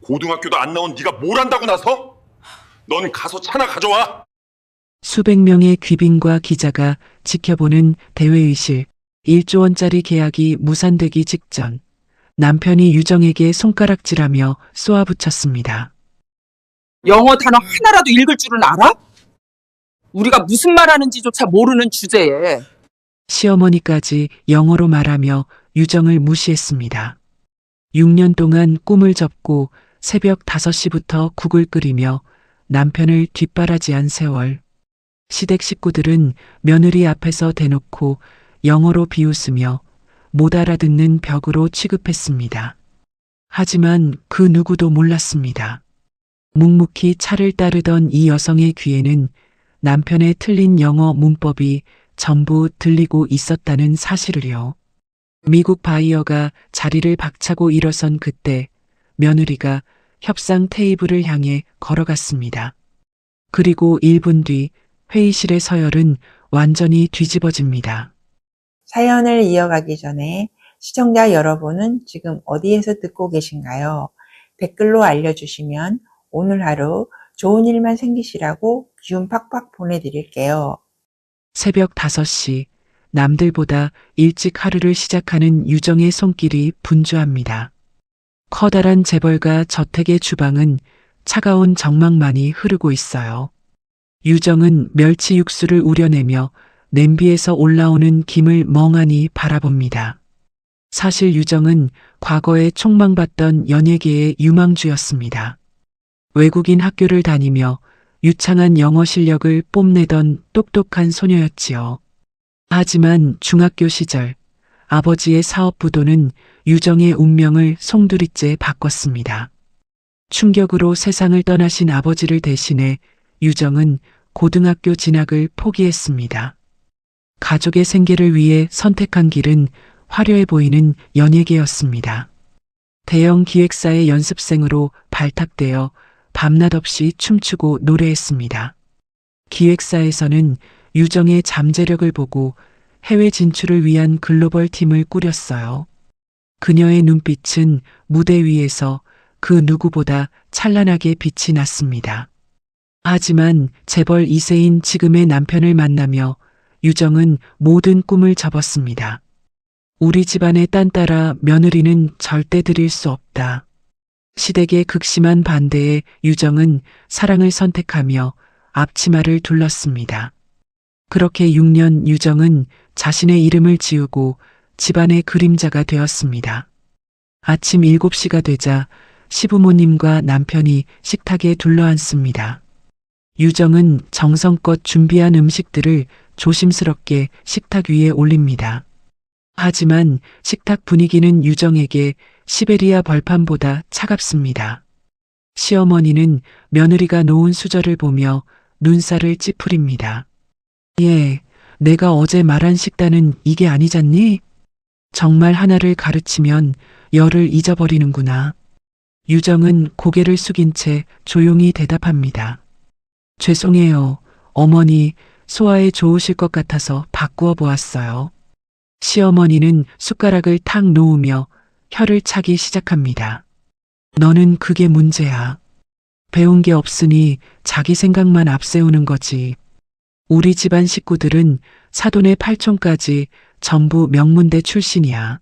고등학교도 안 나온 네가 뭘 안다고 나서? 넌 가서 차나 가져와. 수백 명의 귀빈과 기자가 지켜보는 대회의실. 1조 원짜리 계약이 무산되기 직전 남편이 유정에게 손가락질하며 쏘아붙였습니다. 영어 단어 하나라도 읽을 줄은 알아? 우리가 무슨 말하는지조차 모르는 주제에. 시어머니까지 영어로 말하며 유정을 무시했습니다. 6년 동안 꿈을 접고 새벽 5시부터 국을 끓이며 남편을 뒷바라지한 세월. 시댁 식구들은 며느리 앞에서 대놓고 영어로 비웃으며 못 알아듣는 벽으로 취급했습니다. 하지만 그 누구도 몰랐습니다. 묵묵히 차를 따르던 이 여성의 귀에는 남편의 틀린 영어 문법이 전부 들리고 있었다는 사실을요. 미국 바이어가 자리를 박차고 일어선 그때 며느리가 협상 테이블을 향해 걸어갔습니다. 그리고 1분 뒤 회의실의 서열은 완전히 뒤집어집니다. 사연을 이어가기 전에 시청자 여러분은 지금 어디에서 듣고 계신가요? 댓글로 알려주시면 오늘 하루 좋은 일만 생기시라고 기운 팍팍 보내드릴게요. 새벽 5시 남들보다 일찍 하루를 시작하는 유정의 손길이 분주합니다. 커다란 재벌가 저택의 주방은 차가운 정막만이 흐르고 있어요. 유정은 멸치 육수를 우려내며 냄비에서 올라오는 김을 멍하니 바라봅니다. 사실 유정은 과거에 촉망받던 연예계의 유망주였습니다. 외국인 학교를 다니며 유창한 영어 실력을 뽐내던 똑똑한 소녀였지요. 하지만 중학교 시절 아버지의 사업 부도는 유정의 운명을 송두리째 바꿨습니다. 충격으로 세상을 떠나신 아버지를 대신해 유정은 고등학교 진학을 포기했습니다. 가족의 생계를 위해 선택한 길은 화려해 보이는 연예계였습니다. 대형 기획사의 연습생으로 발탁되어 밤낮 없이 춤추고 노래했습니다. 기획사에서는 유정의 잠재력을 보고 해외 진출을 위한 글로벌 팀을 꾸렸어요. 그녀의 눈빛은 무대 위에서 그 누구보다 찬란하게 빛이 났습니다. 하지만 재벌 2세인 지금의 남편을 만나며 유정은 모든 꿈을 접었습니다. 우리 집안의 딴 따라 며느리는 절대 드릴 수 없다. 시댁의 극심한 반대에 유정은 사랑을 선택하며 앞치마를 둘렀습니다. 그렇게 6년 유정은 자신의 이름을 지우고 집안의 그림자가 되었습니다. 아침 7시가 되자 시부모님과 남편이 식탁에 둘러앉습니다. 유정은 정성껏 준비한 음식들을 조심스럽게 식탁 위에 올립니다. 하지만 식탁 분위기는 유정에게 시베리아 벌판보다 차갑습니다. 시어머니는 며느리가 놓은 수저를 보며 눈살을 찌푸립니다. 예, 내가 어제 말한 식단은 이게 아니잖니? 정말 하나를 가르치면 열을 잊어버리는구나. 유정은 고개를 숙인 채 조용히 대답합니다. 죄송해요. 어머니, 소화에 좋으실 것 같아서 바꾸어 보았어요. 시어머니는 숟가락을 탁 놓으며 혀를 차기 시작합니다. 너는 그게 문제야. 배운 게 없으니 자기 생각만 앞세우는 거지. 우리 집안 식구들은 사돈의 팔촌까지 전부 명문대 출신이야.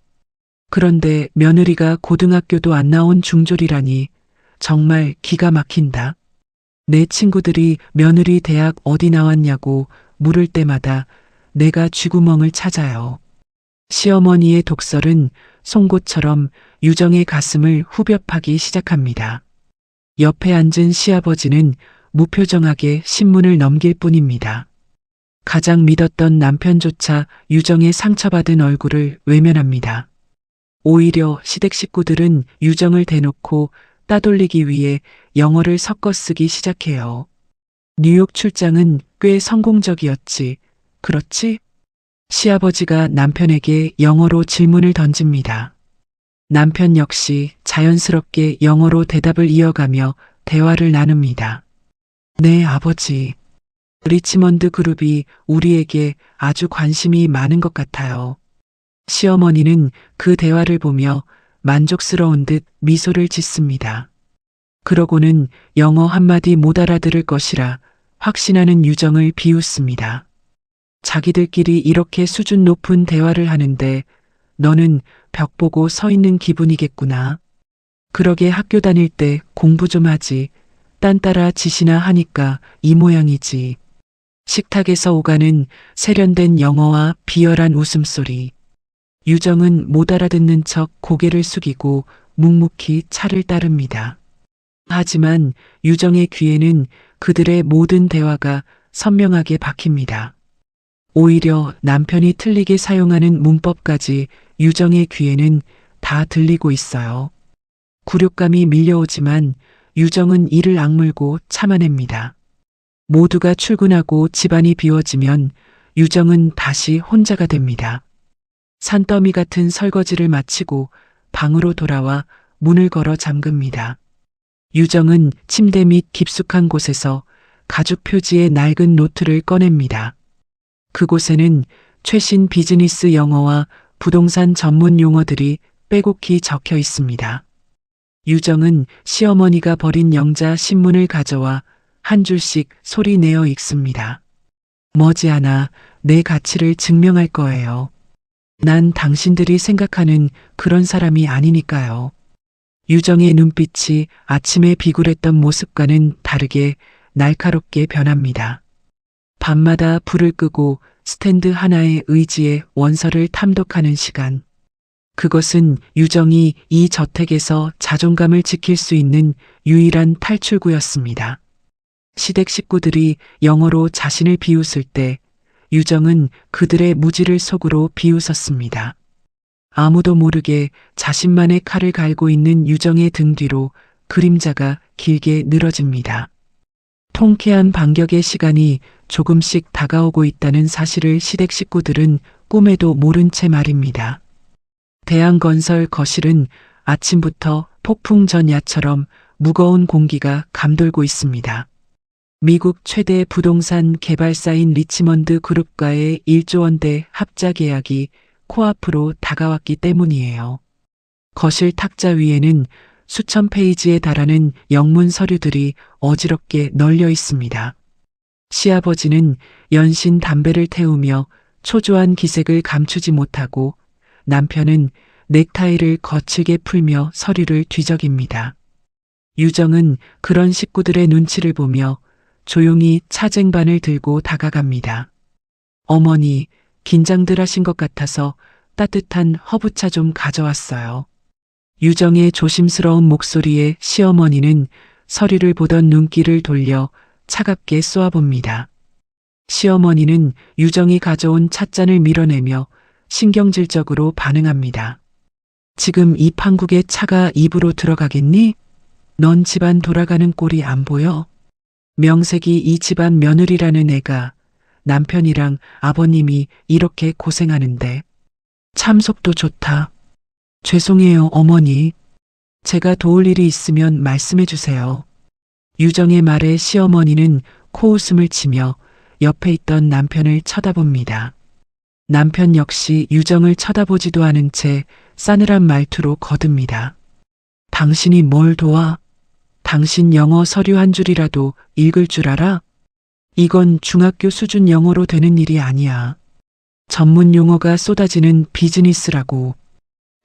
그런데 며느리가 고등학교도 안 나온 중졸이라니 정말 기가 막힌다. 내 친구들이 며느리 대학 어디 나왔냐고 물을 때마다 내가 쥐구멍을 찾아요. 시어머니의 독설은 송곳처럼 유정의 가슴을 후벼 파기 시작합니다. 옆에 앉은 시아버지는 무표정하게 신문을 넘길 뿐입니다. 가장 믿었던 남편조차 유정의 상처받은 얼굴을 외면합니다. 오히려 시댁 식구들은 유정을 대놓고 따돌리기 위해 영어를 섞어 쓰기 시작해요. 뉴욕 출장은 꽤 성공적이었지. 그렇지? 시아버지가 남편에게 영어로 질문을 던집니다. 남편 역시 자연스럽게 영어로 대답을 이어가며 대화를 나눕니다. 네, 아버지. 리치먼드 그룹이 우리에게 아주 관심이 많은 것 같아요. 시어머니는 그 대화를 보며 만족스러운 듯 미소를 짓습니다. 그러고는 영어 한마디 못 알아들을 것이라 확신하는 유정을 비웃습니다. 자기들끼리 이렇게 수준 높은 대화를 하는데 너는 벽 보고 서 있는 기분이겠구나. 그러게 학교 다닐 때 공부 좀 하지. 딴 따라 지시나 하니까 이 모양이지. 식탁에서 오가는 세련된 영어와 비열한 웃음소리. 유정은 못 알아듣는 척 고개를 숙이고 묵묵히 차를 따릅니다. 하지만 유정의 귀에는 그들의 모든 대화가 선명하게 박힙니다. 오히려 남편이 틀리게 사용하는 문법까지 유정의 귀에는 다 들리고 있어요. 굴욕감이 밀려오지만 유정은 이를 악물고 참아냅니다. 모두가 출근하고 집안이 비워지면 유정은 다시 혼자가 됩니다. 산더미 같은 설거지를 마치고 방으로 돌아와 문을 걸어 잠급니다. 유정은 침대 밑 깊숙한 곳에서 가죽 표지의 낡은 노트를 꺼냅니다. 그곳에는 최신 비즈니스 영어와 부동산 전문 용어들이 빼곡히 적혀 있습니다. 유정은 시어머니가 버린 영자 신문을 가져와 한 줄씩 소리 내어 읽습니다. 머지않아 내 가치를 증명할 거예요. 난 당신들이 생각하는 그런 사람이 아니니까요. 유정의 눈빛이 아침에 비굴했던 모습과는 다르게 날카롭게 변합니다. 밤마다 불을 끄고 스탠드 하나의 의지에 원서를 탐독하는 시간. 그것은 유정이 이 저택에서 자존감을 지킬 수 있는 유일한 탈출구였습니다. 시댁 식구들이 영어로 자신을 비웃을 때 유정은 그들의 무지를 속으로 비웃었습니다. 아무도 모르게 자신만의 칼을 갈고 있는 유정의 등 뒤로 그림자가 길게 늘어집니다. 통쾌한 반격의 시간이 조금씩 다가오고 있다는 사실을 시댁 식구들은 꿈에도 모른 채 말입니다. 대한건설 거실은 아침부터 폭풍 전야처럼 무거운 공기가 감돌고 있습니다. 미국 최대 부동산 개발사인 리치먼드 그룹과의 1조 원대 합작 계약이 코앞으로 다가왔기 때문이에요. 거실 탁자 위에는 수천 페이지에 달하는 영문 서류들이 어지럽게 널려 있습니다. 시아버지는 연신 담배를 태우며 초조한 기색을 감추지 못하고 남편은 넥타이를 거칠게 풀며 서류를 뒤적입니다. 유정은 그런 식구들의 눈치를 보며 조용히 차쟁반을 들고 다가갑니다. 어머니, 긴장들 하신 것 같아서 따뜻한 허브차 좀 가져왔어요. 유정의 조심스러운 목소리에 시어머니는 서류를 보던 눈길을 돌려 차갑게 쏘아봅니다. 시어머니는 유정이 가져온 찻잔을 밀어내며 신경질적으로 반응합니다. 지금 이 판국에 차가 입으로 들어가겠니? 넌 집안 돌아가는 꼴이 안 보여? 명색이 이 집안 며느리라는 애가 남편이랑 아버님이 이렇게 고생하는데 참 속도 좋다. 죄송해요, 어머니. 제가 도울 일이 있으면 말씀해 주세요. 유정의 말에 시어머니는 코웃음을 치며 옆에 있던 남편을 쳐다봅니다. 남편 역시 유정을 쳐다보지도 않은 채 싸늘한 말투로 거듭니다. 당신이 뭘 도와? 당신 영어 서류 한 줄이라도 읽을 줄 알아? 이건 중학교 수준 영어로 되는 일이 아니야. 전문 용어가 쏟아지는 비즈니스라고.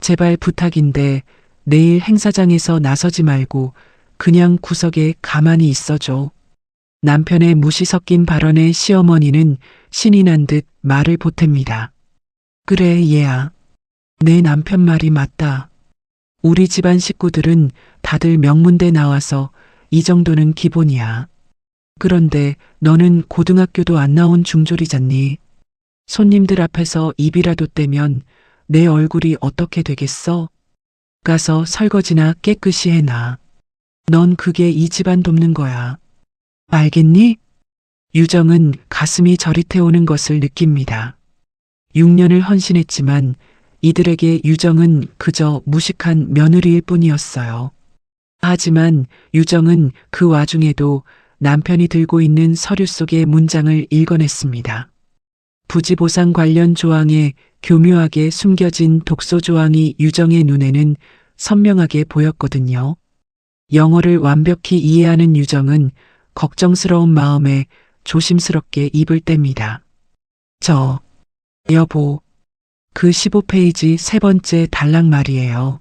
제발 부탁인데 내일 행사장에서 나서지 말고 그냥 구석에 가만히 있어줘. 남편의 무시 섞인 발언에 시어머니는 신이 난 듯 말을 보탭니다. 그래, 얘야. 내 남편 말이 맞다. 우리 집안 식구들은 다들 명문대 나와서 이 정도는 기본이야. 그런데 너는 고등학교도 안 나온 중졸이잖니. 손님들 앞에서 입이라도 떼면 내 얼굴이 어떻게 되겠어? 가서 설거지나 깨끗이 해놔. 넌 그게 이 집안 돕는 거야. 알겠니? 유정은 가슴이 저릿해오는 것을 느낍니다. 6년을 헌신했지만 이들에게 유정은 그저 무식한 며느리일 뿐이었어요. 하지만 유정은 그 와중에도 남편이 들고 있는 서류 속의 문장을 읽어냈습니다. 부지보상 관련 조항에 교묘하게 숨겨진 독소 조항이 유정의 눈에는 선명하게 보였거든요. 영어를 완벽히 이해하는 유정은 걱정스러운 마음에 조심스럽게 입을 뗍니다. 여보, 그 15페이지 세 번째 단락 말이에요.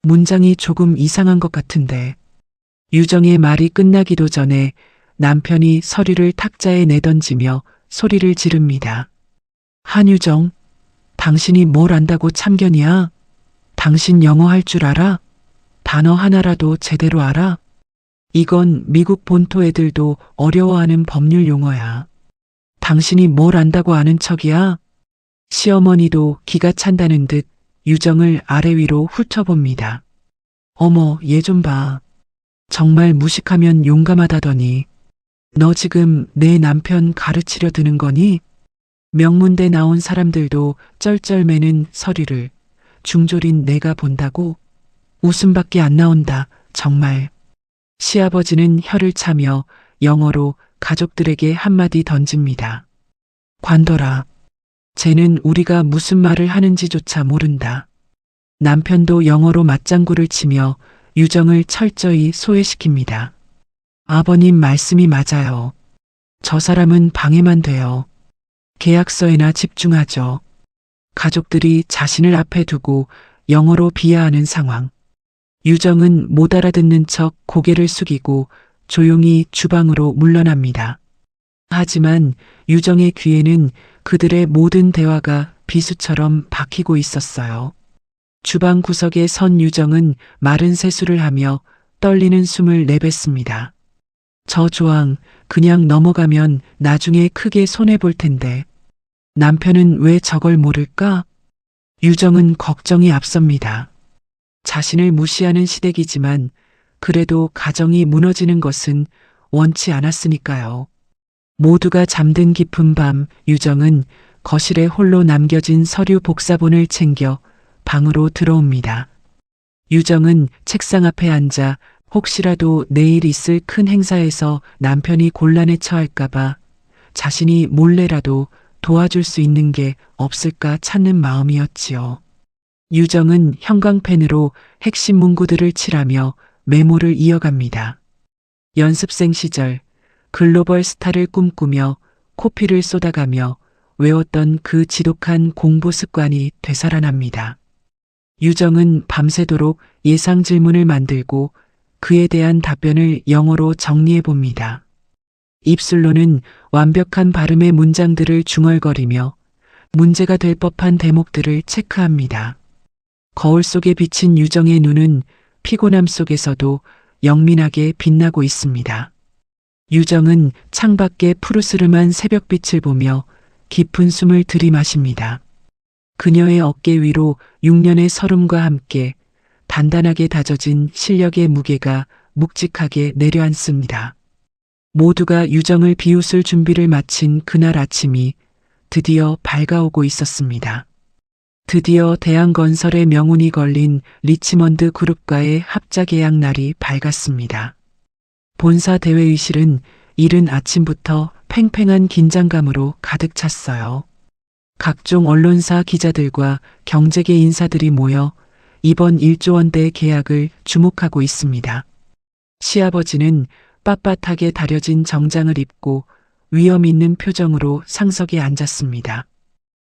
문장이 조금 이상한 것 같은데. 유정의 말이 끝나기도 전에 남편이 서류를 탁자에 내던지며 소리를 지릅니다. 한유정, 당신이 뭘 안다고 참견이야? 당신 영어 할 줄 알아? 단어 하나라도 제대로 알아? 이건 미국 본토 애들도 어려워하는 법률 용어야. 당신이 뭘 안다고 아는 척이야? 시어머니도 기가 찬다는 듯 유정을 아래 위로 훑어봅니다. 어머, 얘 좀 봐. 정말 무식하면 용감하다더니. 너 지금 내 남편 가르치려 드는 거니? 명문대 나온 사람들도 쩔쩔매는 서류를 중졸인 내가 본다고? 웃음밖에 안 나온다, 정말. 시아버지는 혀를 차며 영어로 가족들에게 한마디 던집니다. 관둬라. 쟤는 우리가 무슨 말을 하는지조차 모른다. 남편도 영어로 맞장구를 치며 유정을 철저히 소외시킵니다. 아버님 말씀이 맞아요. 저 사람은 방해만 돼요. 계약서에나 집중하죠. 가족들이 자신을 앞에 두고 영어로 비하하는 상황. 유정은 못 알아듣는 척 고개를 숙이고 조용히 주방으로 물러납니다. 하지만 유정의 귀에는 그들의 모든 대화가 비수처럼 박히고 있었어요. 주방 구석에 선 유정은 마른 세수를 하며 떨리는 숨을 내뱉습니다. 저 조항 그냥 넘어가면 나중에 크게 손해볼 텐데. 남편은 왜 저걸 모를까? 유정은 걱정이 앞섭니다. 자신을 무시하는 시댁이지만 그래도 가정이 무너지는 것은 원치 않았으니까요. 모두가 잠든 깊은 밤 유정은 거실에 홀로 남겨진 서류 복사본을 챙겨 방으로 들어옵니다. 유정은 책상 앞에 앉아 혹시라도 내일 있을 큰 행사에서 남편이 곤란에 처할까봐 자신이 몰래라도 도와줄 수 있는 게 없을까 찾는 마음이었지요. 유정은 형광펜으로 핵심 문구들을 칠하며 메모를 이어갑니다. 연습생 시절 글로벌 스타를 꿈꾸며 코피를 쏟아가며 외웠던 그 지독한 공부 습관이 되살아납니다. 유정은 밤새도록 예상 질문을 만들고 그에 대한 답변을 영어로 정리해 봅니다. 입술로는 완벽한 발음의 문장들을 중얼거리며 문제가 될 법한 대목들을 체크합니다. 거울 속에 비친 유정의 눈은 피곤함 속에서도 영민하게 빛나고 있습니다. 유정은 창밖에 푸르스름한 새벽빛을 보며 깊은 숨을 들이마십니다. 그녀의 어깨 위로 6년의 서름과 함께 단단하게 다져진 실력의 무게가 묵직하게 내려앉습니다. 모두가 유정을 비웃을 준비를 마친 그날 아침이 드디어 밝아오고 있었습니다. 드디어 대한건설의 명운이 걸린 리치먼드 그룹과의 합작 계약 날이 밝았습니다. 본사 대회의실은 이른 아침부터 팽팽한 긴장감으로 가득 찼어요. 각종 언론사 기자들과 경제계 인사들이 모여 이번 1조 원대 계약을 주목하고 있습니다. 시아버지는 빳빳하게 다려진 정장을 입고 위험 있는 표정으로 상석에 앉았습니다.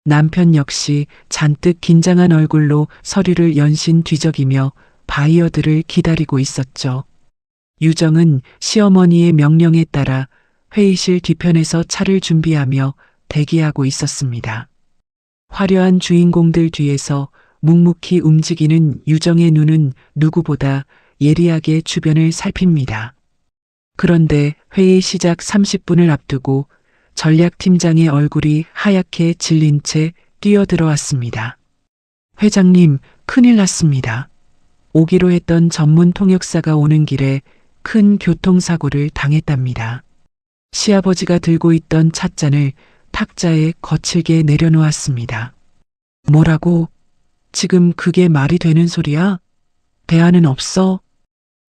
남편 역시 잔뜩 긴장한 얼굴로 서류를 연신 뒤적이며 바이어들을 기다리고 있었죠. 유정은 시어머니의 명령에 따라 회의실 뒤편에서 차를 준비하며 대기하고 있었습니다. 화려한 주인공들 뒤에서 묵묵히 움직이는 유정의 눈은 누구보다 예리하게 주변을 살핍니다. 그런데 회의 시작 30분을 앞두고 전략팀장의 얼굴이 하얗게 질린 채 뛰어들어왔습니다. 회장님, 큰일 났습니다. 오기로 했던 전문 통역사가 오는 길에 큰 교통사고를 당했답니다. 시아버지가 들고 있던 찻잔을 탁자에 거칠게 내려놓았습니다. 뭐라고? 지금 그게 말이 되는 소리야? 대안은 없어?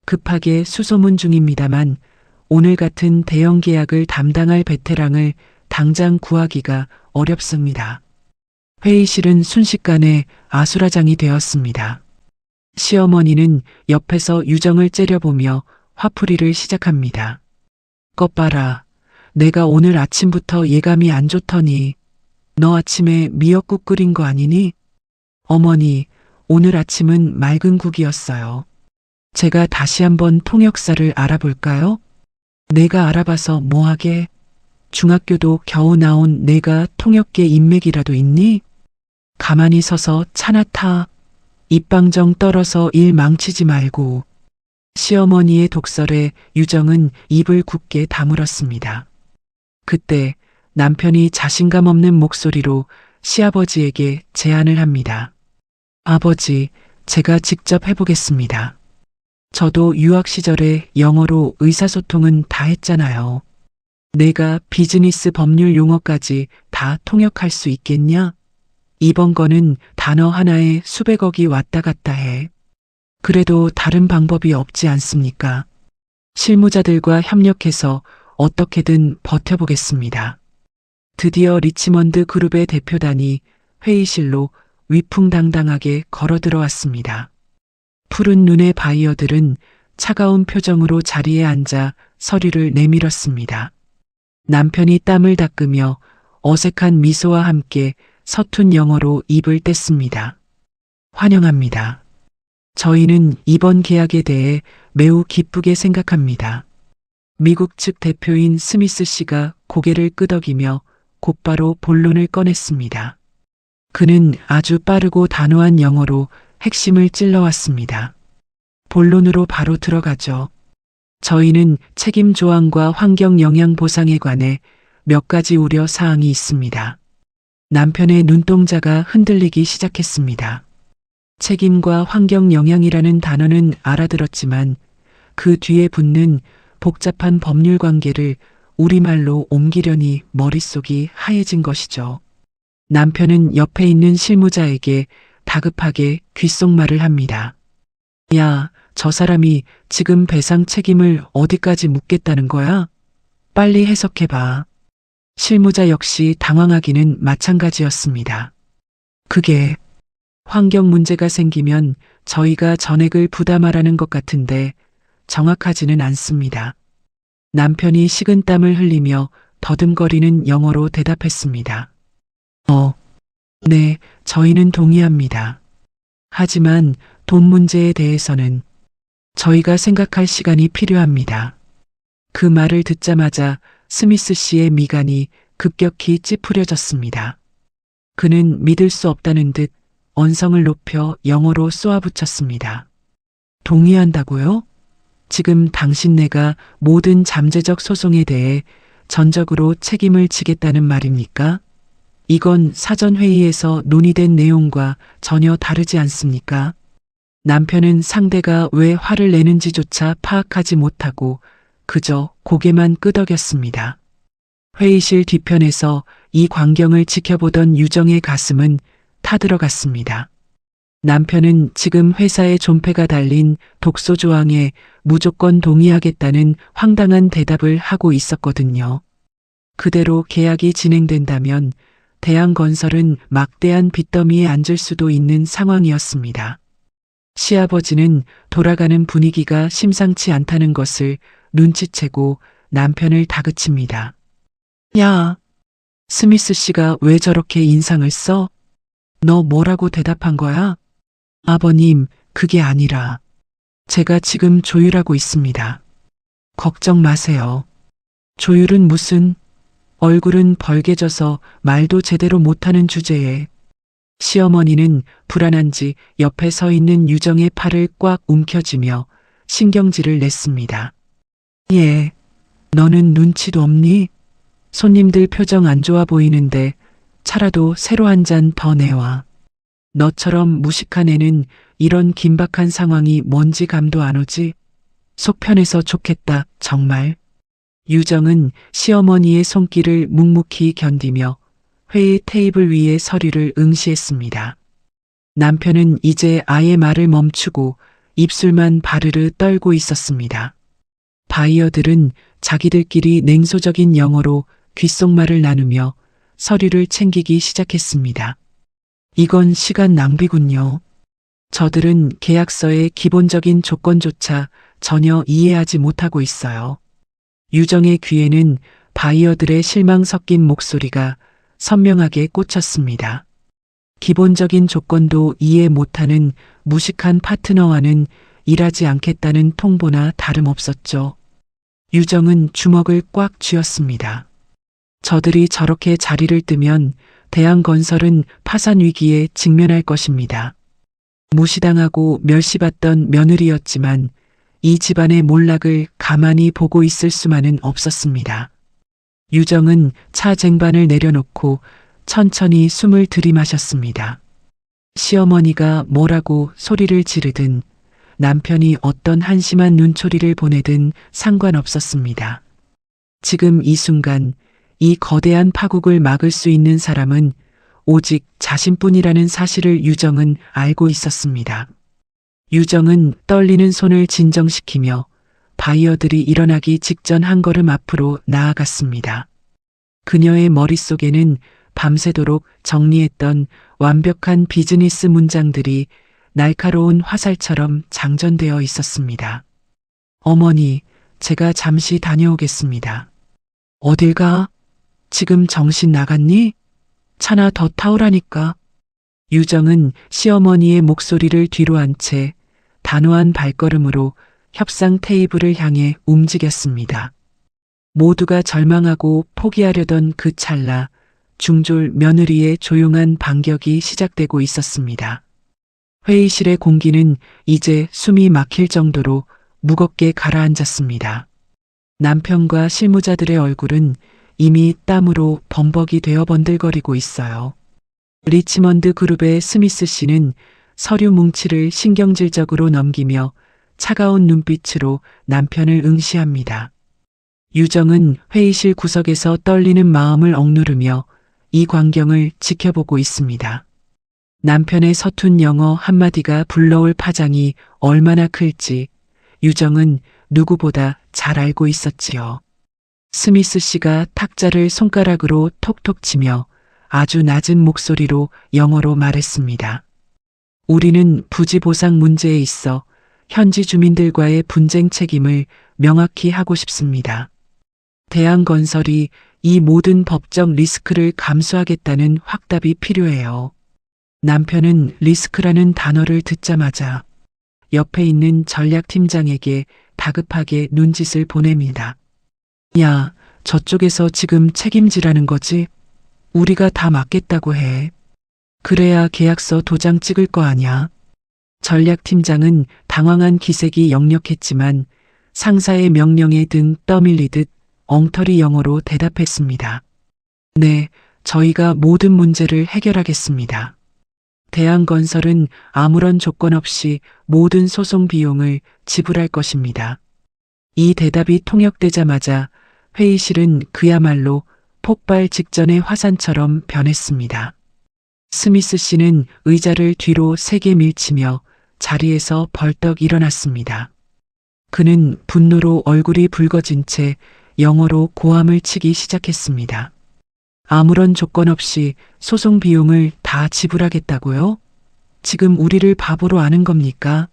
급하게 수소문 중입니다만 오늘 같은 대형 계약을 담당할 베테랑을 당장 구하기가 어렵습니다. 회의실은 순식간에 아수라장이 되었습니다. 시어머니는 옆에서 유정을 째려보며 화풀이를 시작합니다. 것 봐라. 내가 오늘 아침부터 예감이 안 좋더니 너 아침에 미역국 끓인 거 아니니? 어머니, 오늘 아침은 맑은 국이었어요. 제가 다시 한번 통역사를 알아볼까요? 내가 알아봐서 뭐하게? 중학교도 겨우 나온 내가 통역계 인맥이라도 있니? 가만히 서서 차나 타. 입방정 떨어서 일 망치지 말고. 시어머니의 독설에 유정은 입을 굳게 다물었습니다. 그때 남편이 자신감 없는 목소리로 시아버지에게 제안을 합니다. 아버지, 제가 직접 해보겠습니다. 저도 유학 시절에 영어로 의사소통은 다 했잖아요. 내가 비즈니스 법률 용어까지 다 통역할 수 있겠냐? 이번 거는 단어 하나에 수백억이 왔다 갔다 해. 그래도 다른 방법이 없지 않습니까? 실무자들과 협력해서 어떻게든 버텨보겠습니다. 드디어 리치먼드 그룹의 대표단이 회의실로 위풍당당하게 걸어 들어왔습니다. 푸른 눈의 바이어들은 차가운 표정으로 자리에 앉아 서류를 내밀었습니다. 남편이 땀을 닦으며 어색한 미소와 함께 서툰 영어로 입을 뗐습니다. 환영합니다. 저희는 이번 계약에 대해 매우 기쁘게 생각합니다. 미국 측 대표인 스미스 씨가 고개를 끄덕이며 곧바로 본론을 꺼냈습니다. 그는 아주 빠르고 단호한 영어로 핵심을 찔러왔습니다. 본론으로 바로 들어가죠. 저희는 책임 조항과 환경 영향 보상에 관해 몇 가지 우려 사항이 있습니다. 남편의 눈동자가 흔들리기 시작했습니다. 책임과 환경 영향이라는 단어는 알아들었지만 그 뒤에 붙는 복잡한 법률 관계를 우리말로 옮기려니 머릿속이 하얘진 것이죠. 남편은 옆에 있는 실무자에게 다급하게 귓속말을 합니다. 야, 저 사람이 지금 배상 책임을 어디까지 묻겠다는 거야? 빨리 해석해봐. 실무자 역시 당황하기는 마찬가지였습니다. 그게 환경 문제가 생기면 저희가 전액을 부담하라는 것 같은데 정확하지는 않습니다. 남편이 식은땀을 흘리며 더듬거리는 영어로 대답했습니다. 네, 저희는 동의합니다. 하지만 돈 문제에 대해서는 저희가 생각할 시간이 필요합니다. 그 말을 듣자마자 스미스 씨의 미간이 급격히 찌푸려졌습니다. 그는 믿을 수 없다는 듯 언성을 높여 영어로 쏘아붙였습니다. 동의한다고요? 지금 당신네가 모든 잠재적 소송에 대해 전적으로 책임을 지겠다는 말입니까? 이건 사전회의에서 논의된 내용과 전혀 다르지 않습니까? 남편은 상대가 왜 화를 내는지조차 파악하지 못하고 그저 고개만 끄덕였습니다. 회의실 뒤편에서 이 광경을 지켜보던 유정의 가슴은 타들어갔습니다. 남편은 지금 회사의 존폐가 달린 독소 조항에 무조건 동의하겠다는 황당한 대답을 하고 있었거든요. 그대로 계약이 진행된다면 대한건설은 막대한 빚더미에 앉을 수도 있는 상황이었습니다. 시아버지는 돌아가는 분위기가 심상치 않다는 것을 눈치채고 남편을 다그칩니다. 야, 스미스 씨가 왜 저렇게 인상을 써? 너 뭐라고 대답한 거야? 아버님, 그게 아니라 제가 지금 조율하고 있습니다. 걱정 마세요. 조율은 무슨? 얼굴은 벌개져서 말도 제대로 못하는 주제에 시어머니는 불안한지 옆에 서 있는 유정의 팔을 꽉 움켜쥐며 신경질을 냈습니다. 예, 너는 눈치도 없니? 손님들 표정 안 좋아 보이는데 차라도 새로 한 잔 더 내와. 너처럼 무식한 애는 이런 긴박한 상황이 뭔지 감도 안 오지? 속 편해서 좋겠다, 정말. 유정은 시어머니의 손길을 묵묵히 견디며 회의 테이블 위에 서류를 응시했습니다. 남편은 이제 아예 말을 멈추고 입술만 바르르 떨고 있었습니다. 바이어들은 자기들끼리 냉소적인 영어로 귓속말을 나누며 서류를 챙기기 시작했습니다. 이건 시간 낭비군요. 저들은 계약서의 기본적인 조건조차 전혀 이해하지 못하고 있어요. 유정의 귀에는 바이어들의 실망 섞인 목소리가 선명하게 꽂혔습니다. 기본적인 조건도 이해 못하는 무식한 파트너와는 일하지 않겠다는 통보나 다름없었죠. 유정은 주먹을 꽉 쥐었습니다. 저들이 저렇게 자리를 뜨면 대한건설은 파산 위기에 직면할 것입니다. 무시당하고 멸시받던 며느리였지만 이 집안의 몰락을 가만히 보고 있을 수만은 없었습니다. 유정은 차 쟁반을 내려놓고 천천히 숨을 들이마셨습니다. 시어머니가 뭐라고 소리를 지르든 남편이 어떤 한심한 눈초리를 보내든 상관없었습니다. 지금 이 순간 이 거대한 파국을 막을 수 있는 사람은 오직 자신뿐이라는 사실을 유정은 알고 있었습니다. 유정은 떨리는 손을 진정시키며 바이어들이 일어나기 직전 한 걸음 앞으로 나아갔습니다. 그녀의 머릿속에는 밤새도록 정리했던 완벽한 비즈니스 문장들이 날카로운 화살처럼 장전되어 있었습니다. 어머니, 제가 잠시 다녀오겠습니다. 어딜 가? 지금 정신 나갔니? 차나 더 타오라니까. 유정은 시어머니의 목소리를 뒤로 한 채 단호한 발걸음으로 협상 테이블을 향해 움직였습니다. 모두가 절망하고 포기하려던 그 찰나 중졸 며느리의 조용한 반격이 시작되고 있었습니다. 회의실의 공기는 이제 숨이 막힐 정도로 무겁게 가라앉았습니다. 남편과 실무자들의 얼굴은 이미 땀으로 범벅이 되어 번들거리고 있어요. 리치먼드 그룹의 스미스 씨는 서류 뭉치를 신경질적으로 넘기며 차가운 눈빛으로 남편을 응시합니다. 유정은 회의실 구석에서 떨리는 마음을 억누르며 이 광경을 지켜보고 있습니다. 남편의 서툰 영어 한마디가 불러올 파장이 얼마나 클지 유정은 누구보다 잘 알고 있었지요. 스미스 씨가 탁자를 손가락으로 톡톡 치며 아주 낮은 목소리로 영어로 말했습니다. 우리는 부지 보상 문제에 있어 현지 주민들과의 분쟁 책임을 명확히 하고 싶습니다. 대한건설이 이 모든 법적 리스크를 감수하겠다는 확답이 필요해요. 남편은 리스크라는 단어를 듣자마자 옆에 있는 전략팀장에게 다급하게 눈짓을 보냅니다. 야, 저쪽에서 지금 책임지라는 거지? 우리가 다 맡겠다고 해. 그래야 계약서 도장 찍을 거 아냐? 전략팀장은 당황한 기색이 역력했지만 상사의 명령에 등 떠밀리듯 엉터리 영어로 대답했습니다. 네, 저희가 모든 문제를 해결하겠습니다. 대한건설은 아무런 조건 없이 모든 소송 비용을 지불할 것입니다. 이 대답이 통역되자마자 회의실은 그야말로 폭발 직전의 화산처럼 변했습니다. 스미스 씨는 의자를 뒤로 세게 밀치며 자리에서 벌떡 일어났습니다. 그는 분노로 얼굴이 붉어진 채 영어로 고함을 치기 시작했습니다. 아무런 조건 없이 소송 비용을 다 지불하겠다고요? 지금 우리를 바보로 아는 겁니까?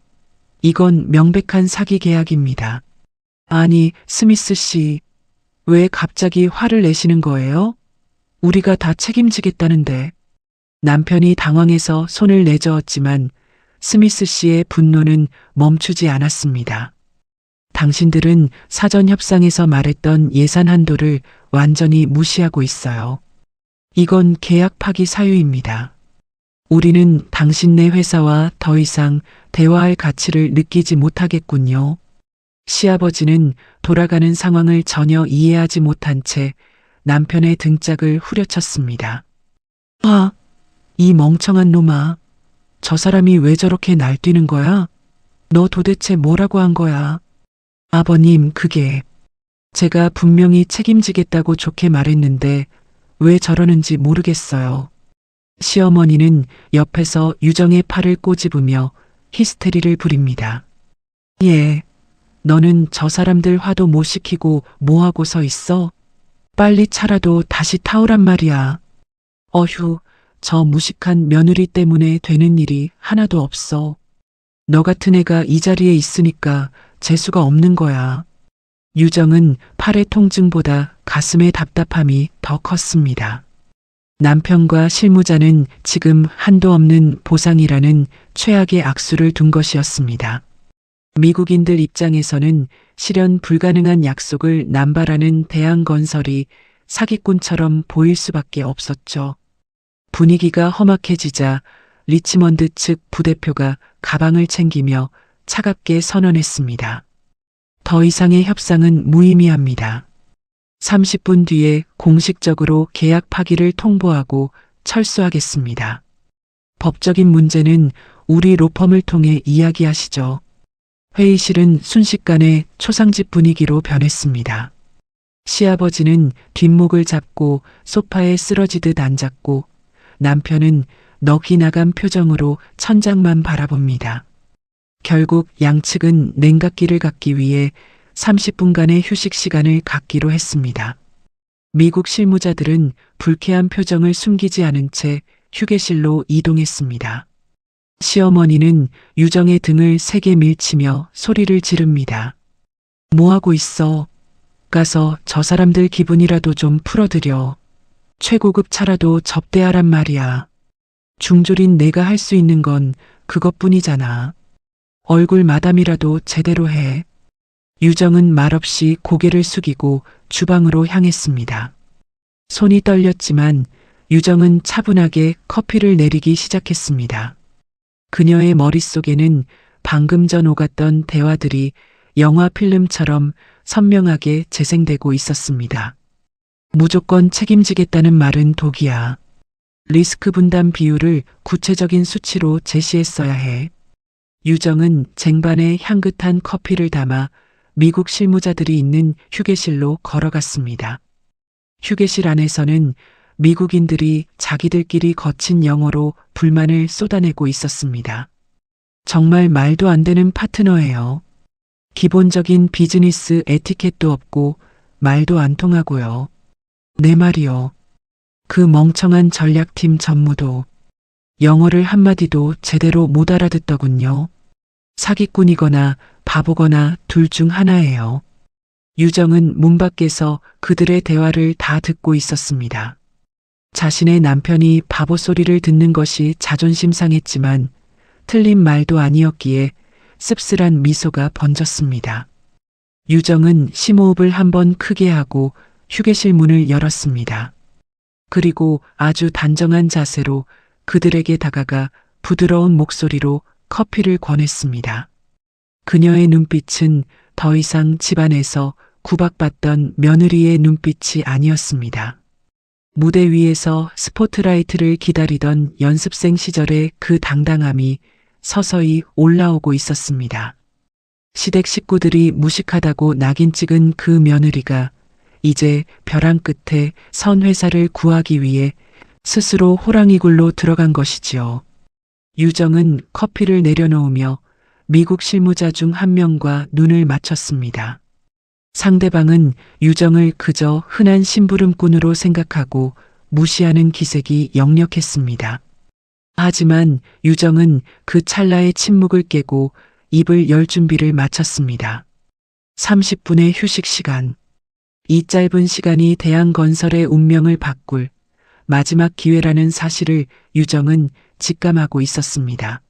이건 명백한 사기 계약입니다. 아니, 스미스 씨, 왜 갑자기 화를 내시는 거예요? 우리가 다 책임지겠다는데. 남편이 당황해서 손을 내저었지만 스미스 씨의 분노는 멈추지 않았습니다. 당신들은 사전 협상에서 말했던 예산 한도를 완전히 무시하고 있어요. 이건 계약 파기 사유입니다. 우리는 당신네 회사와 더 이상 대화할 가치를 느끼지 못하겠군요. 시아버지는 돌아가는 상황을 전혀 이해하지 못한 채 남편의 등짝을 후려쳤습니다. 아, 이 멍청한 놈아. 저 사람이 왜 저렇게 날뛰는 거야? 너 도대체 뭐라고 한 거야? 아버님, 그게 제가 분명히 책임지겠다고 좋게 말했는데 왜 저러는지 모르겠어요. 시어머니는 옆에서 유정의 팔을 꼬집으며 히스테리를 부립니다. 예, 너는 저 사람들 화도 못 시키고 뭐하고 서 있어? 빨리 차라도 다시 타오란 말이야. 어휴, 저 무식한 며느리 때문에 되는 일이 하나도 없어. 너 같은 애가 이 자리에 있으니까 재수가 없는 거야. 유정은 팔의 통증보다 가슴의 답답함이 더 컸습니다. 남편과 실무자는 지금 한도 없는 보상이라는 최악의 악수를 둔 것이었습니다. 미국인들 입장에서는 실현 불가능한 약속을 남발하는 대한건설이 사기꾼처럼 보일 수밖에 없었죠. 분위기가 험악해지자 리치먼드 측 부대표가 가방을 챙기며 차갑게 선언했습니다. 더 이상의 협상은 무의미합니다. 30분 뒤에 공식적으로 계약 파기를 통보하고 철수하겠습니다. 법적인 문제는 우리 로펌을 통해 이야기하시죠. 회의실은 순식간에 초상집 분위기로 변했습니다. 시아버지는 뒷목을 잡고 소파에 쓰러지듯 앉았고 남편은 넋이 나간 표정으로 천장만 바라봅니다. 결국 양측은 냉각기를 갖기 위해 30분간의 휴식 시간을 갖기로 했습니다. 미국 실무자들은 불쾌한 표정을 숨기지 않은 채 휴게실로 이동했습니다. 시어머니는 유정의 등을 세게 밀치며 소리를 지릅니다. 뭐하고 있어? 가서 저 사람들 기분이라도 좀 풀어드려. 최고급 차라도 접대하란 말이야. 중졸인 내가 할 수 있는 건 그것뿐이잖아. 얼굴 마담이라도 제대로 해. 유정은 말없이 고개를 숙이고 주방으로 향했습니다. 손이 떨렸지만 유정은 차분하게 커피를 내리기 시작했습니다. 그녀의 머릿속에는 방금 전 오갔던 대화들이 영화 필름처럼 선명하게 재생되고 있었습니다. 무조건 책임지겠다는 말은 독이야. 리스크 분담 비율을 구체적인 수치로 제시했어야 해. 유정은 쟁반에 향긋한 커피를 담아 미국 실무자들이 있는 휴게실로 걸어갔습니다. 휴게실 안에서는 미국인들이 자기들끼리 거친 영어로 불만을 쏟아내고 있었습니다. 정말 말도 안 되는 파트너예요. 기본적인 비즈니스 에티켓도 없고 말도 안 통하고요. 내 말이요. 그 멍청한 전략팀 전무도 영어를 한마디도 제대로 못 알아듣더군요. 사기꾼이거나 바보거나 둘 중 하나예요. 유정은 문 밖에서 그들의 대화를 다 듣고 있었습니다. 자신의 남편이 바보 소리를 듣는 것이 자존심 상했지만 틀린 말도 아니었기에 씁쓸한 미소가 번졌습니다. 유정은 심호흡을 한번 크게 하고 휴게실 문을 열었습니다. 그리고 아주 단정한 자세로 그들에게 다가가 부드러운 목소리로 커피를 권했습니다. 그녀의 눈빛은 더 이상 집안에서 구박받던 며느리의 눈빛이 아니었습니다. 무대 위에서 스포트라이트를 기다리던 연습생 시절의 그 당당함이 서서히 올라오고 있었습니다. 시댁 식구들이 무식하다고 낙인 찍은 그 며느리가 이제 벼랑 끝에 선 회사를 구하기 위해 스스로 호랑이 굴로 들어간 것이지요. 유정은 커피를 내려놓으며 미국 실무자 중 한 명과 눈을 맞췄습니다. 상대방은 유정을 그저 흔한 심부름꾼으로 생각하고 무시하는 기색이 역력했습니다. 하지만 유정은 그 찰나의 침묵을 깨고 입을 열 준비를 마쳤습니다. 30분의 휴식 시간. 이 짧은 시간이 대한건설의 운명을 바꿀 마지막 기회라는 사실을 유정은 직감하고 있었습니다.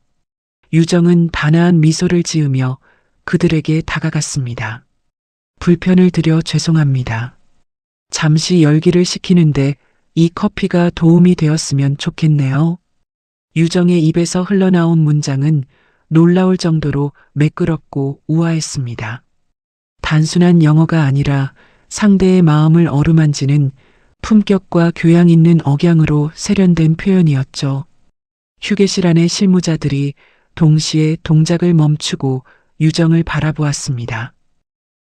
유정은 단아한 미소를 지으며 그들에게 다가갔습니다. 불편을 드려 죄송합니다. 잠시 열기를 식히는데 이 커피가 도움이 되었으면 좋겠네요. 유정의 입에서 흘러나온 문장은 놀라울 정도로 매끄럽고 우아했습니다. 단순한 영어가 아니라 상대의 마음을 어루만지는 품격과 교양 있는 억양으로 세련된 표현이었죠. 휴게실 안의 실무자들이 동시에 동작을 멈추고 유정을 바라보았습니다.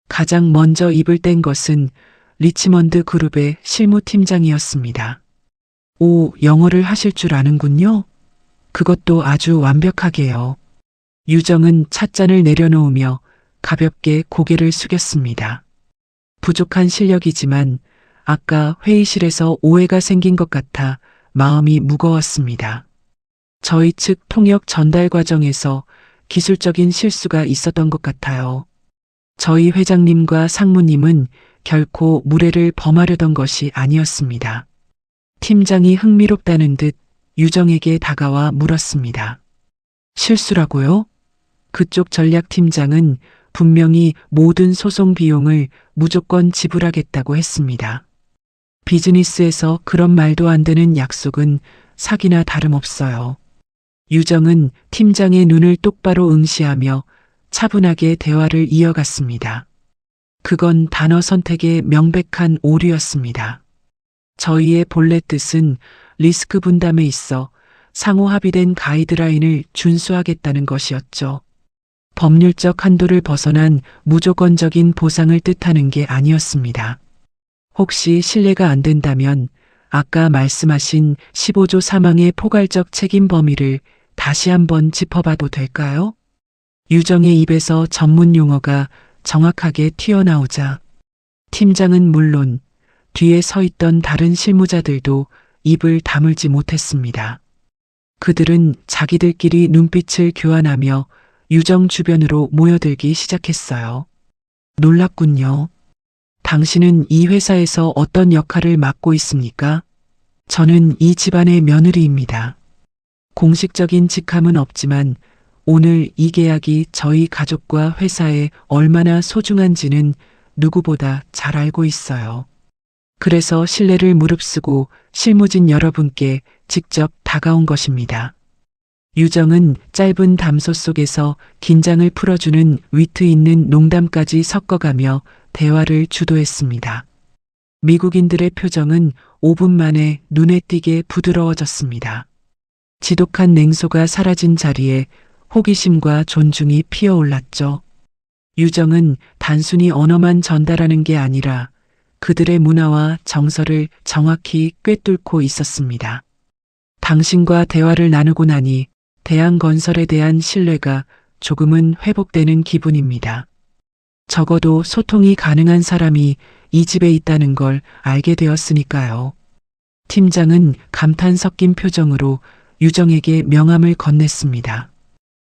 가장 먼저 입을 뗀 것은 리치먼드 그룹의 실무팀장이었습니다. 오, 영어를 하실 줄 아는군요. 그것도 아주 완벽하게요. 유정은 찻잔을 내려놓으며 가볍게 고개를 숙였습니다. 부족한 실력이지만 아까 회의실에서 오해가 생긴 것 같아 마음이 무거웠습니다. 저희 측 통역 전달 과정에서 기술적인 실수가 있었던 것 같아요. 저희 회장님과 상무님은 결코 무례를 범하려던 것이 아니었습니다. 팀장이 흥미롭다는 듯 유정에게 다가와 물었습니다. 실수라고요? 그쪽 전략팀장은 분명히 모든 소송 비용을 무조건 지불하겠다고 했습니다. 비즈니스에서 그런 말도 안 되는 약속은 사기나 다름없어요. 유정은 팀장의 눈을 똑바로 응시하며 차분하게 대화를 이어갔습니다. 그건 단어 선택의 명백한 오류였습니다. 저희의 본래 뜻은 리스크 분담에 있어 상호 합의된 가이드라인을 준수하겠다는 것이었죠. 법률적 한도를 벗어난 무조건적인 보상을 뜻하는 게 아니었습니다. 혹시 신뢰가 안 된다면 아까 말씀하신 15조 사망의 포괄적 책임 범위를 다시 한번 짚어봐도 될까요? 유정의 입에서 전문 용어가 정확하게 튀어나오자 팀장은 물론 뒤에 서 있던 다른 실무자들도 입을 다물지 못했습니다. 그들은 자기들끼리 눈빛을 교환하며 유정 주변으로 모여들기 시작했어요. 놀랍군요. 당신은 이 회사에서 어떤 역할을 맡고 있습니까? 저는 이 집안의 며느리입니다. 공식적인 직함은 없지만 오늘 이 계약이 저희 가족과 회사에 얼마나 소중한지는 누구보다 잘 알고 있어요. 그래서 신뢰를 무릅쓰고 실무진 여러분께 직접 다가온 것입니다. 유정은 짧은 담소 속에서 긴장을 풀어주는 위트 있는 농담까지 섞어가며 대화를 주도했습니다. 미국인들의 표정은 5분 만에 눈에 띄게 부드러워졌습니다. 지독한 냉소가 사라진 자리에 호기심과 존중이 피어올랐죠. 유정은 단순히 언어만 전달하는 게 아니라 그들의 문화와 정서를 정확히 꿰뚫고 있었습니다. 당신과 대화를 나누고 나니 대한건설에 대한 신뢰가 조금은 회복되는 기분입니다. 적어도 소통이 가능한 사람이 이 집에 있다는 걸 알게 되었으니까요. 팀장은 감탄 섞인 표정으로 유정에게 명함을 건넸습니다.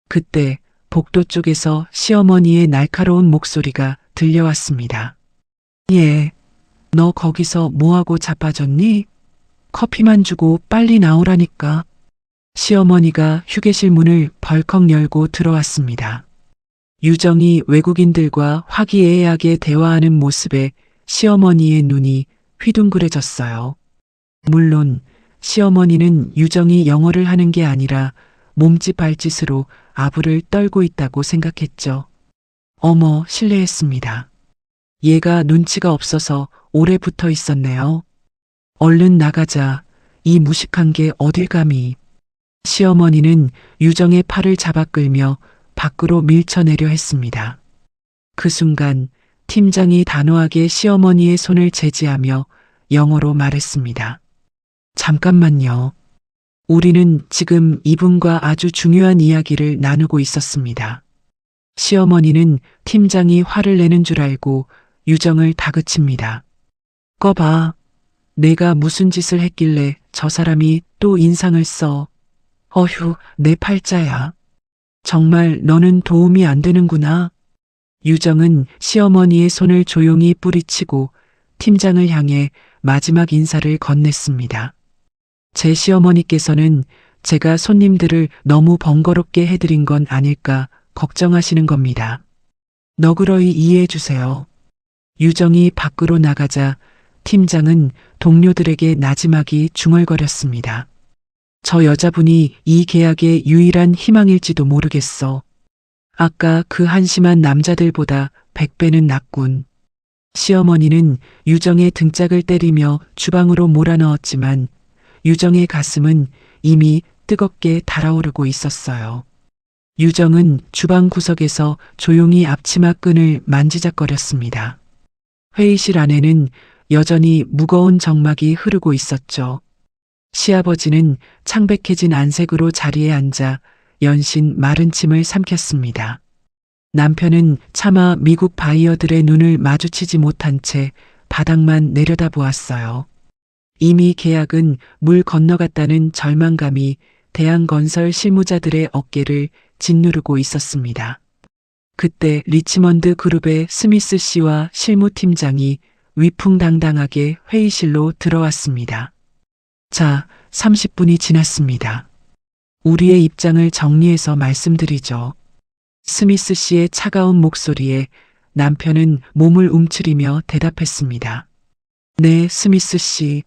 그때 복도 쪽에서 시어머니의 날카로운 목소리가 들려왔습니다. 예, 너 거기서 뭐하고 자빠졌니? 커피만 주고 빨리 나오라니까. 시어머니가 휴게실 문을 벌컥 열고 들어왔습니다. 유정이 외국인들과 화기애애하게 대화하는 모습에 시어머니의 눈이 휘둥그레졌어요. 물론 시어머니는 유정이 영어를 하는 게 아니라 몸짓 발짓으로 아부를 떨고 있다고 생각했죠. 어머, 실례했습니다. 얘가 눈치가 없어서 오래 붙어 있었네요. 얼른 나가자. 이 무식한 게 어딜 감히. 시어머니는 유정의 팔을 잡아 끌며 밖으로 밀쳐내려 했습니다. 그 순간 팀장이 단호하게 시어머니의 손을 제지하며 영어로 말했습니다. 잠깐만요. 우리는 지금 이분과 아주 중요한 이야기를 나누고 있었습니다. 시어머니는 팀장이 화를 내는 줄 알고 유정을 다그칩니다. 꺼봐. 내가 무슨 짓을 했길래 저 사람이 또 인상을 써. 어휴, 내 팔자야. 정말 너는 도움이 안 되는구나. 유정은 시어머니의 손을 조용히 뿌리치고 팀장을 향해 마지막 인사를 건넸습니다. 제 시어머니께서는 제가 손님들을 너무 번거롭게 해드린 건 아닐까 걱정하시는 겁니다. 너그러이 이해해 주세요. 유정이 밖으로 나가자 팀장은 동료들에게 나지막이 중얼거렸습니다. 저 여자분이 이 계약의 유일한 희망일지도 모르겠어. 아까 그 한심한 남자들보다 100배는 낫군. 시어머니는 유정의 등짝을 때리며 주방으로 몰아넣었지만 유정의 가슴은 이미 뜨겁게 달아오르고 있었어요. 유정은 주방 구석에서 조용히 앞치마 끈을 만지작거렸습니다. 회의실 안에는 여전히 무거운 정막이 흐르고 있었죠. 시아버지는 창백해진 안색으로 자리에 앉아 연신 마른 침을 삼켰습니다. 남편은 차마 미국 바이어들의 눈을 마주치지 못한 채 바닥만 내려다보았어요. 이미 계약은 물 건너갔다는 절망감이 대한건설 실무자들의 어깨를 짓누르고 있었습니다. 그때 리치먼드 그룹의 스미스 씨와 실무팀장이 위풍당당하게 회의실로 들어왔습니다. 자, 30분이 지났습니다. 우리의 입장을 정리해서 말씀드리죠. 스미스 씨의 차가운 목소리에 남편은 몸을 움츠리며 대답했습니다. 네, 스미스 씨.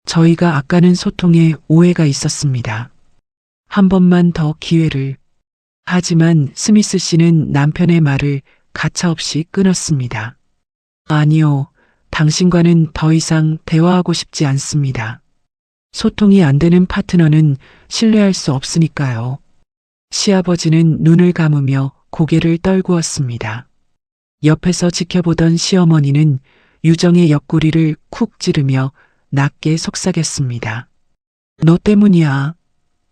저희가 아까는 소통에 오해가 있었습니다. 한 번만 더 기회를. 하지만 스미스 씨는 남편의 말을 가차없이 끊었습니다. 아니요, 당신과는 더 이상 대화하고 싶지 않습니다. 소통이 안 되는 파트너는 신뢰할 수 없으니까요. 시아버지는 눈을 감으며 고개를 떨구었습니다. 옆에서 지켜보던 시어머니는 유정의 옆구리를 쿡 찌르며 낮게 속삭였습니다. 너 때문이야.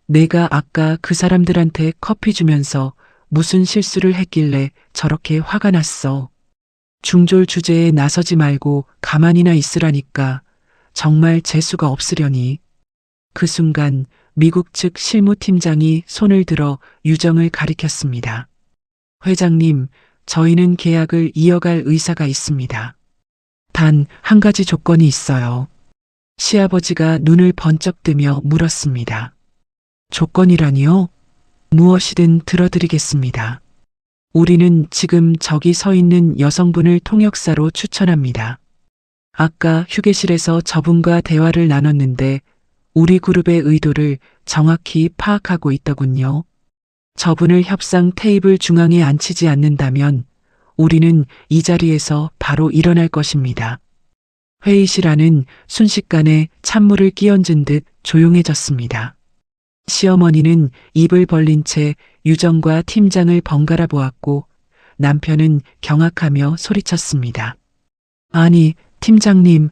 내가 아까 그 사람들한테 커피 주면서 무슨 실수를 했길래 저렇게 화가 났어. 중졸 주제에 나서지 말고 가만히나 있으라니까. 정말 재수가 없으려니. 그 순간 미국 측 실무팀장이 손을 들어 유정을 가리켰습니다. 회장님, 저희는 계약을 이어갈 의사가 있습니다. 단 한 가지 조건이 있어요. 시아버지가 눈을 번쩍 뜨며 물었습니다. 조건이라니요? 무엇이든 들어드리겠습니다. 우리는 지금 저기 서 있는 여성분을 통역사로 추천합니다. 아까 휴게실에서 저분과 대화를 나눴는데 우리 그룹의 의도를 정확히 파악하고 있더군요. 저분을 협상 테이블 중앙에 앉히지 않는다면 우리는 이 자리에서 바로 일어날 것입니다. 회의실 안은 순식간에 찬물을 끼얹은 듯 조용해졌습니다. 시어머니는 입을 벌린 채 유정과 팀장을 번갈아 보았고 남편은 경악하며 소리쳤습니다. 아니, 팀장님,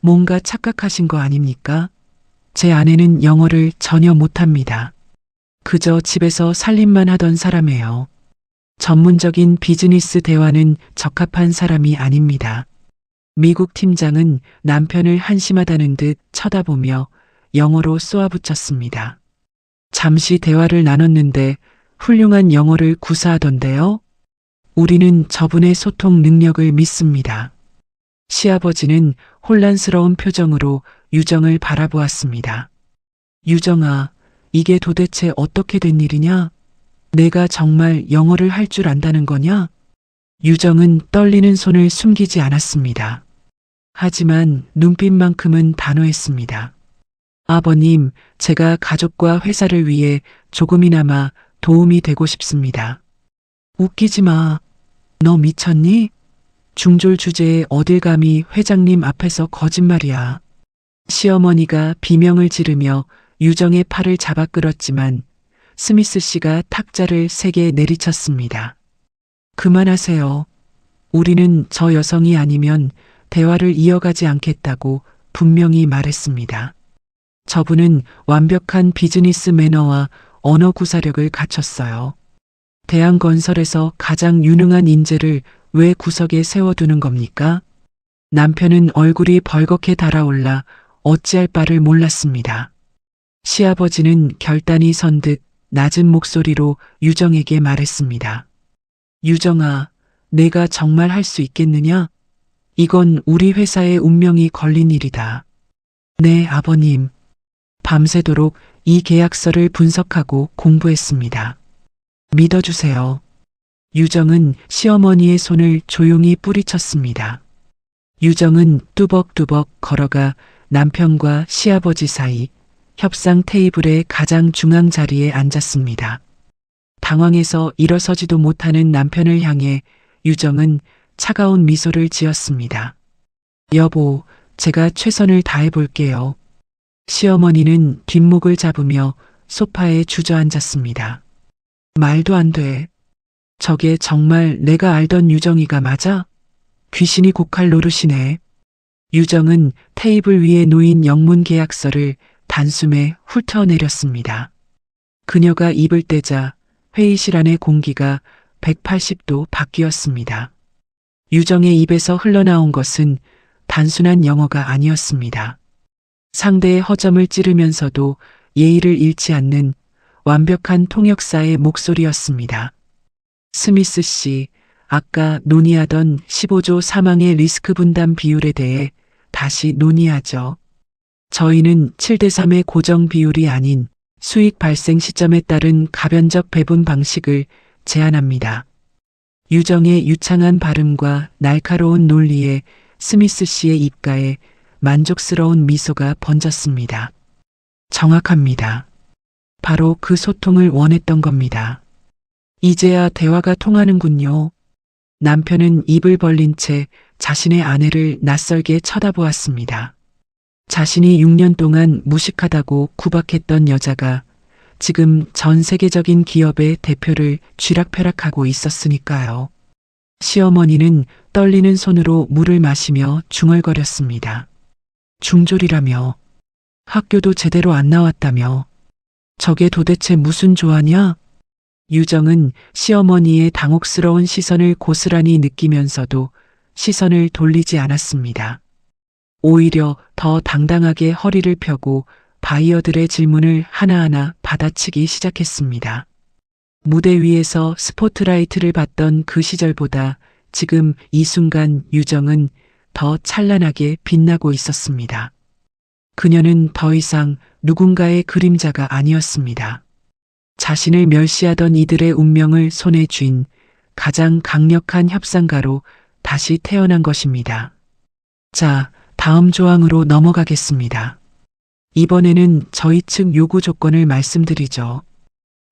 뭔가 착각하신 거 아닙니까? 제 아내는 영어를 전혀 못합니다. 그저 집에서 살림만 하던 사람이에요. 전문적인 비즈니스 대화는 적합한 사람이 아닙니다. 미국 팀장은 남편을 한심하다는 듯 쳐다보며 영어로 쏘아붙였습니다. 잠시 대화를 나눴는데 훌륭한 영어를 구사하던데요. 우리는 저분의 소통 능력을 믿습니다. 시아버지는 혼란스러운 표정으로 유정을 바라보았습니다. 유정아, 이게 도대체 어떻게 된 일이냐? 내가 정말 영어를 할 줄 안다는 거냐? 유정은 떨리는 손을 숨기지 않았습니다. 하지만 눈빛만큼은 단호했습니다. 아버님, 제가 가족과 회사를 위해 조금이나마 도움이 되고 싶습니다. 웃기지 마. 너 미쳤니? 중졸 주제에 어딜 감히 회장님 앞에서 거짓말이야. 시어머니가 비명을 지르며 유정의 팔을 잡아 끌었지만 스미스 씨가 탁자를 세게 내리쳤습니다. 그만하세요. 우리는 저 여성이 아니면 대화를 이어가지 않겠다고 분명히 말했습니다. 저분은 완벽한 비즈니스 매너와 언어 구사력을 갖췄어요. 대한건설에서 가장 유능한 인재를 왜 구석에 세워두는 겁니까? 남편은 얼굴이 벌겋게 달아올라 어찌할 바를 몰랐습니다. 시아버지는 결단이 선 듯 낮은 목소리로 유정에게 말했습니다. 유정아, 내가 정말 할 수 있겠느냐? 이건 우리 회사의 운명이 걸린 일이다. 네, 아버님. 밤새도록 이 계약서를 분석하고 공부했습니다. 믿어주세요. 유정은 시어머니의 손을 조용히 뿌리쳤습니다. 유정은 뚜벅뚜벅 걸어가 남편과 시아버지 사이 협상 테이블의 가장 중앙 자리에 앉았습니다. 당황해서 일어서지도 못하는 남편을 향해 유정은 차가운 미소를 지었습니다. 여보, 제가 최선을 다해 볼게요. 시어머니는 뒷목을 잡으며 소파에 주저앉았습니다. 말도 안 돼. 저게 정말 내가 알던 유정이가 맞아? 귀신이 고칼 노릇이네. 유정은 테이블 위에 놓인 영문 계약서를 단숨에 훑어내렸습니다. 그녀가 입을 떼자 회의실 안의 공기가 180도 바뀌었습니다. 유정의 입에서 흘러나온 것은 단순한 영어가 아니었습니다. 상대의 허점을 찌르면서도 예의를 잃지 않는 완벽한 통역사의 목소리였습니다. 스미스 씨, 아까 논의하던 15조 사망의 리스크 분담 비율에 대해 다시 논의하죠. 저희는 7대3의 고정 비율이 아닌 수익 발생 시점에 따른 가변적 배분 방식을 제안합니다. 유정의 유창한 발음과 날카로운 논리에 스미스 씨의 입가에 만족스러운 미소가 번졌습니다. 정확합니다. 바로 그 소통을 원했던 겁니다. 이제야 대화가 통하는군요. 남편은 입을 벌린 채 자신의 아내를 낯설게 쳐다보았습니다. 자신이 6년 동안 무식하다고 구박했던 여자가 지금 전 세계적인 기업의 대표를 쥐락펴락하고 있었으니까요. 시어머니는 떨리는 손으로 물을 마시며 중얼거렸습니다. 중졸이라며, 학교도 제대로 안 나왔다며, 저게 도대체 무슨 조화냐? 유정은 시어머니의 당혹스러운 시선을 고스란히 느끼면서도 시선을 돌리지 않았습니다. 오히려 더 당당하게 허리를 펴고 바이어들의 질문을 하나하나 받아치기 시작했습니다. 무대 위에서 스포트라이트를 받던 그 시절보다 지금 이 순간 유정은 더 찬란하게 빛나고 있었습니다. 그녀는 더 이상 누군가의 그림자가 아니었습니다. 자신을 멸시하던 이들의 운명을 손에 쥔 가장 강력한 협상가로 다시 태어난 것입니다. 자, 다음 조항으로 넘어가겠습니다. 이번에는 저희 측 요구 조건을 말씀드리죠.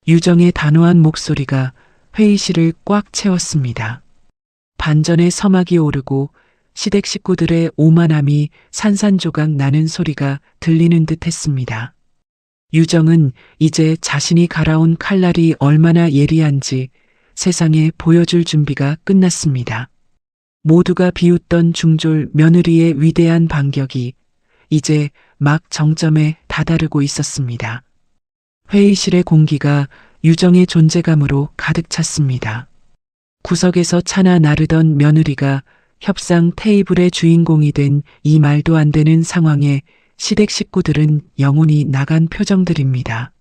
유정의 단호한 목소리가 회의실을 꽉 채웠습니다. 반전의 서막이 오르고 시댁 식구들의 오만함이 산산조각 나는 소리가 들리는 듯 했습니다. 유정은 이제 자신이 갈아온 칼날이 얼마나 예리한지 세상에 보여줄 준비가 끝났습니다. 모두가 비웃던 중졸 며느리의 위대한 반격이 이제 막 정점에 다다르고 있었습니다. 회의실의 공기가 유정의 존재감으로 가득 찼습니다. 구석에서 차나 나르던 며느리가 협상 테이블의 주인공이 된 이 말도 안 되는 상황에 시댁 식구들은 영혼이 나간 표정들입니다.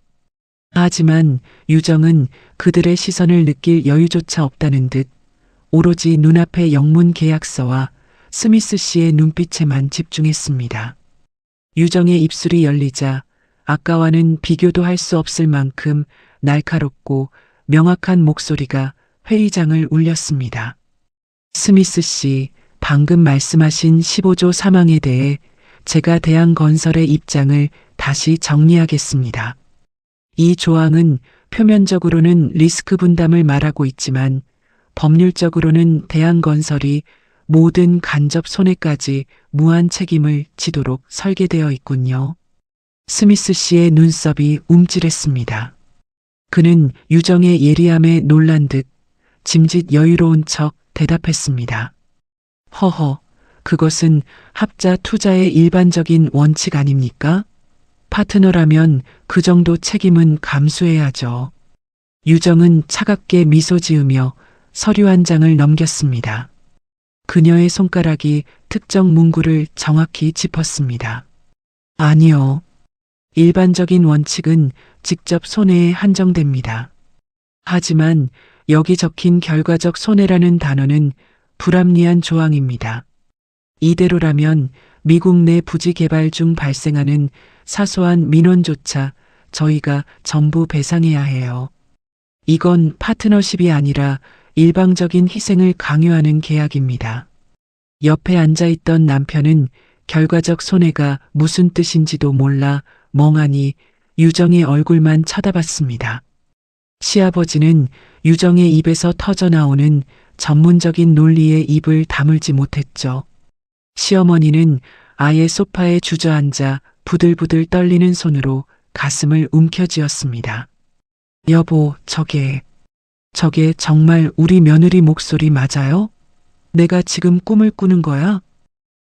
하지만 유정은 그들의 시선을 느낄 여유조차 없다는 듯 오로지 눈앞의 영문 계약서와 스미스 씨의 눈빛에만 집중했습니다. 유정의 입술이 열리자 아까와는 비교도 할 수 없을 만큼 날카롭고 명확한 목소리가 회의장을 울렸습니다. 스미스 씨, 방금 말씀하신 15조 사망에 대해 제가 대한건설의 입장을 다시 정리하겠습니다. 이 조항은 표면적으로는 리스크 분담을 말하고 있지만 법률적으로는 대한건설이 모든 간접 손해까지 무한 책임을 지도록 설계되어 있군요. 스미스 씨의 눈썹이 움찔했습니다. 그는 유정의 예리함에 놀란 듯 짐짓 여유로운 척 대답했습니다. 허허, 그것은 합자 투자의 일반적인 원칙 아닙니까? 파트너라면 그 정도 책임은 감수해야죠. 유정은 차갑게 미소 지으며 서류 한 장을 넘겼습니다. 그녀의 손가락이 특정 문구를 정확히 짚었습니다. 아니요. 일반적인 원칙은 직접 손해에 한정됩니다. 하지만 여기 적힌 결과적 손해라는 단어는 불합리한 조항입니다. 이대로라면 미국 내 부지 개발 중 발생하는 사소한 민원조차 저희가 전부 배상해야 해요. 이건 파트너십이 아니라 일방적인 희생을 강요하는 계약입니다. 옆에 앉아있던 남편은 결과적 손해가 무슨 뜻인지도 몰라 멍하니 유정의 얼굴만 쳐다봤습니다. 시아버지는 유정의 입에서 터져나오는 전문적인 논리에 입을 다물지 못했죠. 시어머니는 아예 소파에 주저앉아 부들부들 떨리는 손으로 가슴을 움켜쥐었습니다. 여보, 저게 정말 우리 며느리 목소리 맞아요? 내가 지금 꿈을 꾸는 거야?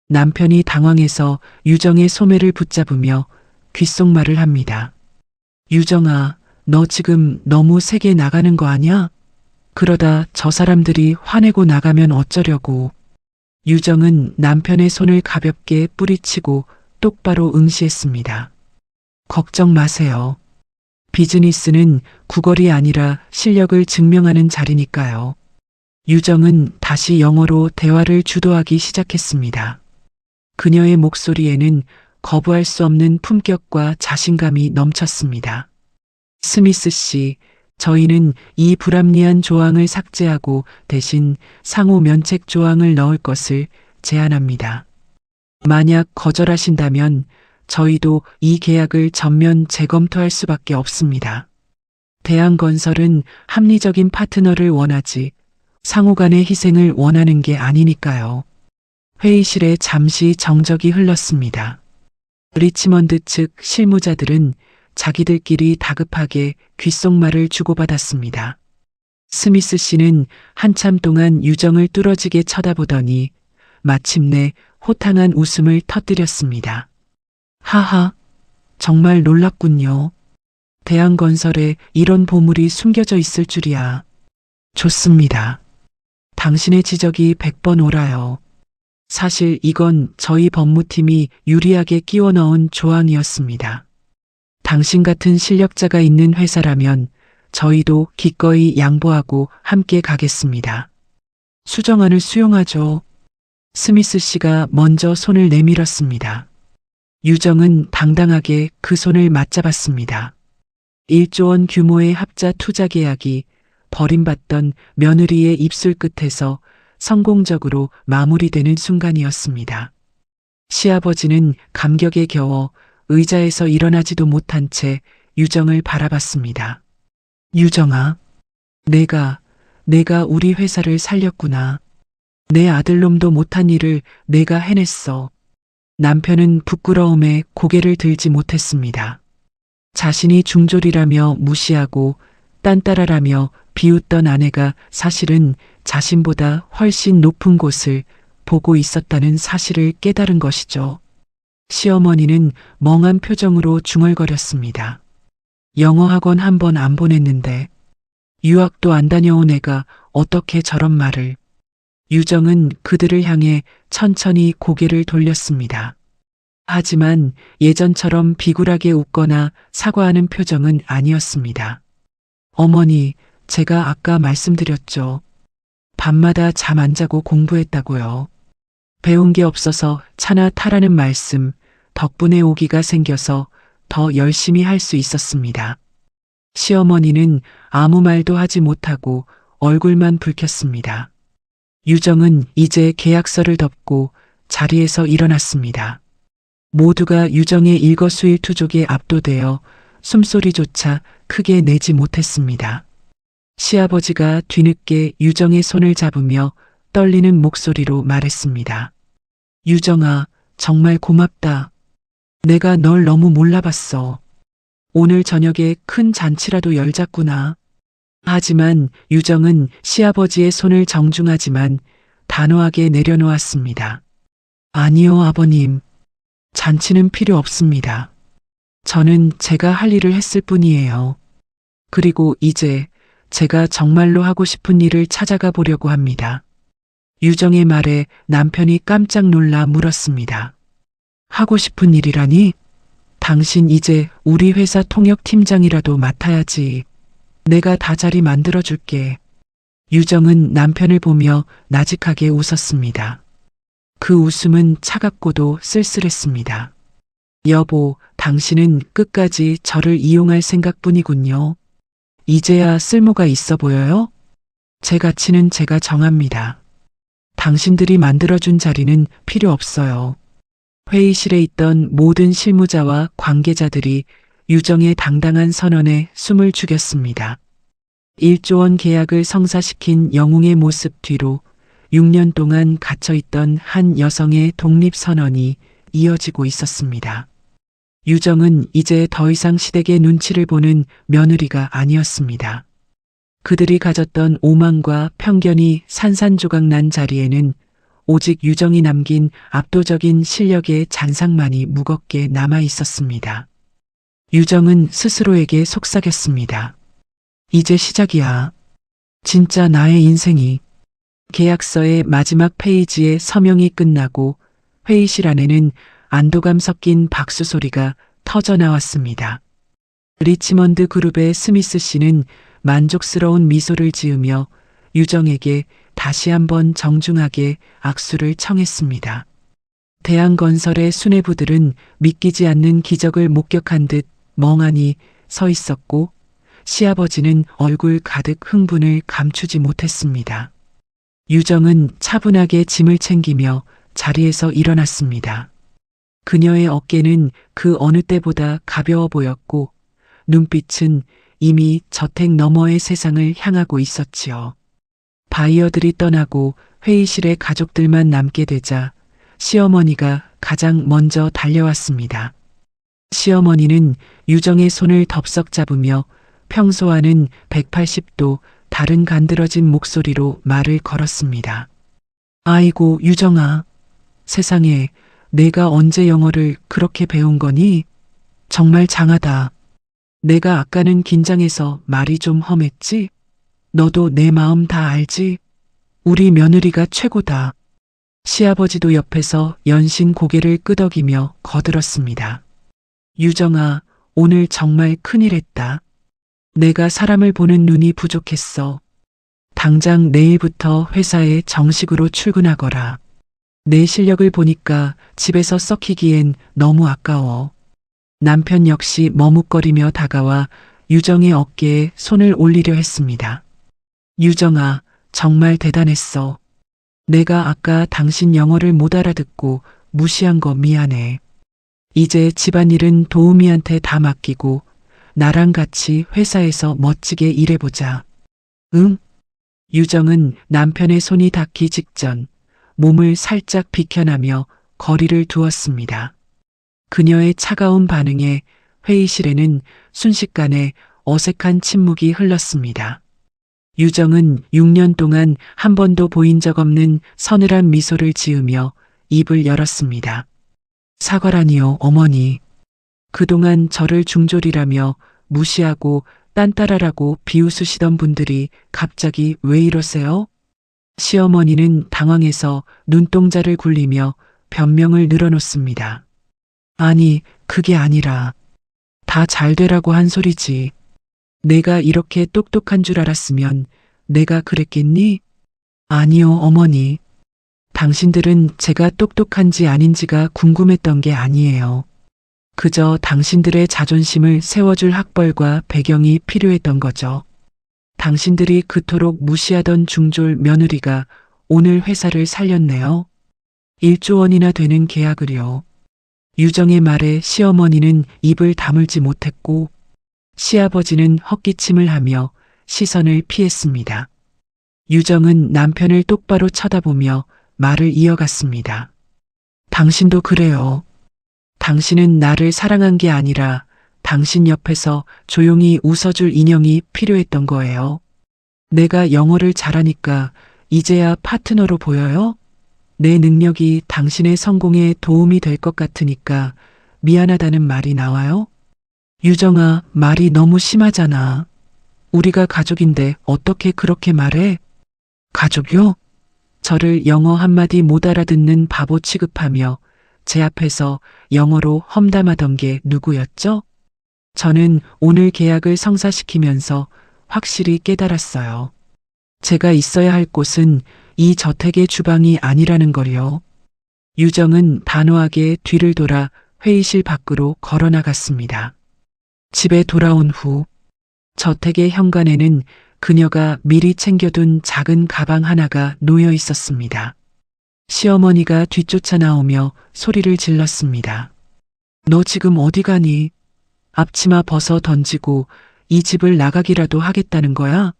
남편이 당황해서 유정의 소매를 붙잡으며 귓속말을 합니다. 유정아, 너 지금 너무 세게 나가는 거 아니야? 그러다 저 사람들이 화내고 나가면 어쩌려고. 유정은 남편의 손을 가볍게 뿌리치고 똑바로 응시했습니다. 걱정 마세요. 비즈니스는 구걸이 아니라 실력을 증명하는 자리니까요. 유정은 다시 영어로 대화를 주도하기 시작했습니다. 그녀의 목소리에는 거부할 수 없는 품격과 자신감이 넘쳤습니다. 스미스 씨, 저희는 이 불합리한 조항을 삭제하고 대신 상호 면책 조항을 넣을 것을 제안합니다. 만약 거절하신다면 저희도 이 계약을 전면 재검토할 수밖에 없습니다. 대한건설은 합리적인 파트너를 원하지 상호 간의 희생을 원하는 게 아니니까요. 회의실에 잠시 정적이 흘렀습니다. 리치먼드 측 실무자들은 자기들끼리 다급하게 귓속말을 주고받았습니다. 스미스 씨는 한참 동안 유정을 뚫어지게 쳐다보더니 마침내 호탕한 웃음을 터뜨렸습니다. 하하, 정말 놀랍군요. 대한건설에 이런 보물이 숨겨져 있을 줄이야. 좋습니다. 당신의 지적이 100번 옳아요. 사실 이건 저희 법무팀이 유리하게 끼워 넣은 조항이었습니다. 당신 같은 실력자가 있는 회사라면 저희도 기꺼이 양보하고 함께 가겠습니다. 수정안을 수용하죠. 스미스 씨가 먼저 손을 내밀었습니다. 유정은 당당하게 그 손을 맞잡았습니다. 1조 원 규모의 합자 투자 계약이 버림받던 며느리의 입술 끝에서 성공적으로 마무리되는 순간이었습니다. 시아버지는 감격에 겨워 의자에서 일어나지도 못한 채 유정을 바라봤습니다. 유정아, 내가 우리 회사를 살렸구나. 내 아들놈도 못한 일을 내가 해냈어. 남편은 부끄러움에 고개를 들지 못했습니다. 자신이 중졸이라며 무시하고 딴따라라며 비웃던 아내가 사실은 자신보다 훨씬 높은 곳을 보고 있었다는 사실을 깨달은 것이죠. 시어머니는 멍한 표정으로 중얼거렸습니다. 영어 학원 한 번 안 보냈는데 유학도 안 다녀온 애가 어떻게 저런 말을. 유정은 그들을 향해 천천히 고개를 돌렸습니다. 하지만 예전처럼 비굴하게 웃거나 사과하는 표정은 아니었습니다. 어머니, 제가 아까 말씀드렸죠. 밤마다 잠 안 자고 공부했다고요. 배운 게 없어서 차나 타라는 말씀, 덕분에 오기가 생겨서 더 열심히 할 수 있었습니다. 시어머니는 아무 말도 하지 못하고 얼굴만 붉혔습니다. 유정은 이제 계약서를 덮고 자리에서 일어났습니다. 모두가 유정의 일거수일투족에 압도되어 숨소리조차 크게 내지 못했습니다. 시아버지가 뒤늦게 유정의 손을 잡으며 떨리는 목소리로 말했습니다. 유정아, 정말 고맙다. 내가 널 너무 몰라봤어. 오늘 저녁에 큰 잔치라도 열자꾸나. 하지만 유정은 시아버지의 손을 정중하지만 단호하게 내려놓았습니다. 아니요, 아버님. 잔치는 필요 없습니다. 저는 제가 할 일을 했을 뿐이에요. 그리고 이제 제가 정말로 하고 싶은 일을 찾아가 보려고 합니다. 유정의 말에 남편이 깜짝 놀라 물었습니다. 하고 싶은 일이라니? 당신 이제 우리 회사 통역팀장이라도 맡아야지. 내가 다 자리 만들어줄게. 유정은 남편을 보며 나직하게 웃었습니다. 그 웃음은 차갑고도 쓸쓸했습니다. 여보, 당신은 끝까지 저를 이용할 생각뿐이군요. 이제야 쓸모가 있어 보여요? 제 가치는 제가 정합니다. 당신들이 만들어준 자리는 필요 없어요. 회의실에 있던 모든 실무자와 관계자들이 유정의 당당한 선언에 숨을 죽였습니다. 1조 원 계약을 성사시킨 영웅의 모습 뒤로 6년 동안 갇혀있던 한 여성의 독립선언이 이어지고 있었습니다. 유정은 이제 더 이상 시댁의 눈치를 보는 며느리가 아니었습니다. 그들이 가졌던 오만과 편견이 산산조각 난 자리에는 오직 유정이 남긴 압도적인 실력의 잔상만이 무겁게 남아 있었습니다. 유정은 스스로에게 속삭였습니다. 이제 시작이야. 진짜 나의 인생이. 계약서의 마지막 페이지에 서명이 끝나고 회의실 안에는 안도감 섞인 박수 소리가 터져 나왔습니다. 리치먼드 그룹의 스미스 씨는 만족스러운 미소를 지으며 유정에게 다시 한번 정중하게 악수를 청했습니다. 대한건설의 수뇌부들은 믿기지 않는 기적을 목격한 듯 멍하니 서 있었고 시아버지는 얼굴 가득 흥분을 감추지 못했습니다. 유정은 차분하게 짐을 챙기며 자리에서 일어났습니다. 그녀의 어깨는 그 어느 때보다 가벼워 보였고 눈빛은 이미 저택 너머의 세상을 향하고 있었지요. 바이어들이 떠나고 회의실에 가족들만 남게 되자 시어머니가 가장 먼저 달려왔습니다. 시어머니는 유정의 손을 덥석 잡으며 평소와는 180도 다른 간드러진 목소리로 말을 걸었습니다. 아이고, 유정아. 세상에, 내가 언제 영어를 그렇게 배운 거니? 정말 장하다. 내가 아까는 긴장해서 말이 좀 험했지? 너도 내 마음 다 알지? 우리 며느리가 최고다. 시아버지도 옆에서 연신 고개를 끄덕이며 거들었습니다. 유정아, 오늘 정말 큰일 했다. 내가 사람을 보는 눈이 부족했어. 당장 내일부터 회사에 정식으로 출근하거라. 내 실력을 보니까 집에서 썩히기엔 너무 아까워. 남편 역시 머뭇거리며 다가와 유정의 어깨에 손을 올리려 했습니다. 유정아, 정말 대단했어. 내가 아까 당신 영어를 못 알아듣고 무시한 거 미안해. 이제 집안일은 도우미한테 다 맡기고 나랑 같이 회사에서 멋지게 일해보자. 응? 유정은 남편의 손이 닿기 직전 몸을 살짝 비켜나며 거리를 두었습니다. 그녀의 차가운 반응에 회의실에는 순식간에 어색한 침묵이 흘렀습니다. 유정은 6년 동안 한 번도 보인 적 없는 서늘한 미소를 지으며 입을 열었습니다. 사과라니요, 어머니. 그동안 저를 중졸이라며 무시하고 딴따라라고 비웃으시던 분들이 갑자기 왜 이러세요? 시어머니는 당황해서 눈동자를 굴리며 변명을 늘어놓습니다. 아니, 그게 아니라 다 잘 되라고 한 소리지. 내가 이렇게 똑똑한 줄 알았으면 내가 그랬겠니? 아니요, 어머니. 당신들은 제가 똑똑한지 아닌지가 궁금했던 게 아니에요. 그저 당신들의 자존심을 세워줄 학벌과 배경이 필요했던 거죠. 당신들이 그토록 무시하던 중졸 며느리가 오늘 회사를 살렸네요. 1조 원이나 되는 계약을요. 유정의 말에 시어머니는 입을 다물지 못했고 시아버지는 헛기침을 하며 시선을 피했습니다. 유정은 남편을 똑바로 쳐다보며 말을 이어갔습니다. 당신도 그래요. 당신은 나를 사랑한 게 아니라 당신 옆에서 조용히 웃어줄 인형이 필요했던 거예요. 내가 영어를 잘하니까 이제야 파트너로 보여요? 내 능력이 당신의 성공에 도움이 될 것 같으니까 미안하다는 말이 나와요? 유정아, 말이 너무 심하잖아. 우리가 가족인데 어떻게 그렇게 말해? 가족이요? 저를 영어 한마디 못 알아듣는 바보 취급하며 제 앞에서 영어로 험담하던 게 누구였죠? 저는 오늘 계약을 성사시키면서 확실히 깨달았어요. 제가 있어야 할 곳은 이 저택의 주방이 아니라는 걸요. 유정은 단호하게 뒤를 돌아 회의실 밖으로 걸어나갔습니다. 집에 돌아온 후 저택의 현관에는 그녀가 미리 챙겨둔 작은 가방 하나가 놓여 있었습니다. 시어머니가 뒤쫓아 나오며 소리를 질렀습니다. 너 지금 어디 가니? 앞치마 벗어 던지고 이 집을 나가기라도 하겠다는 거야?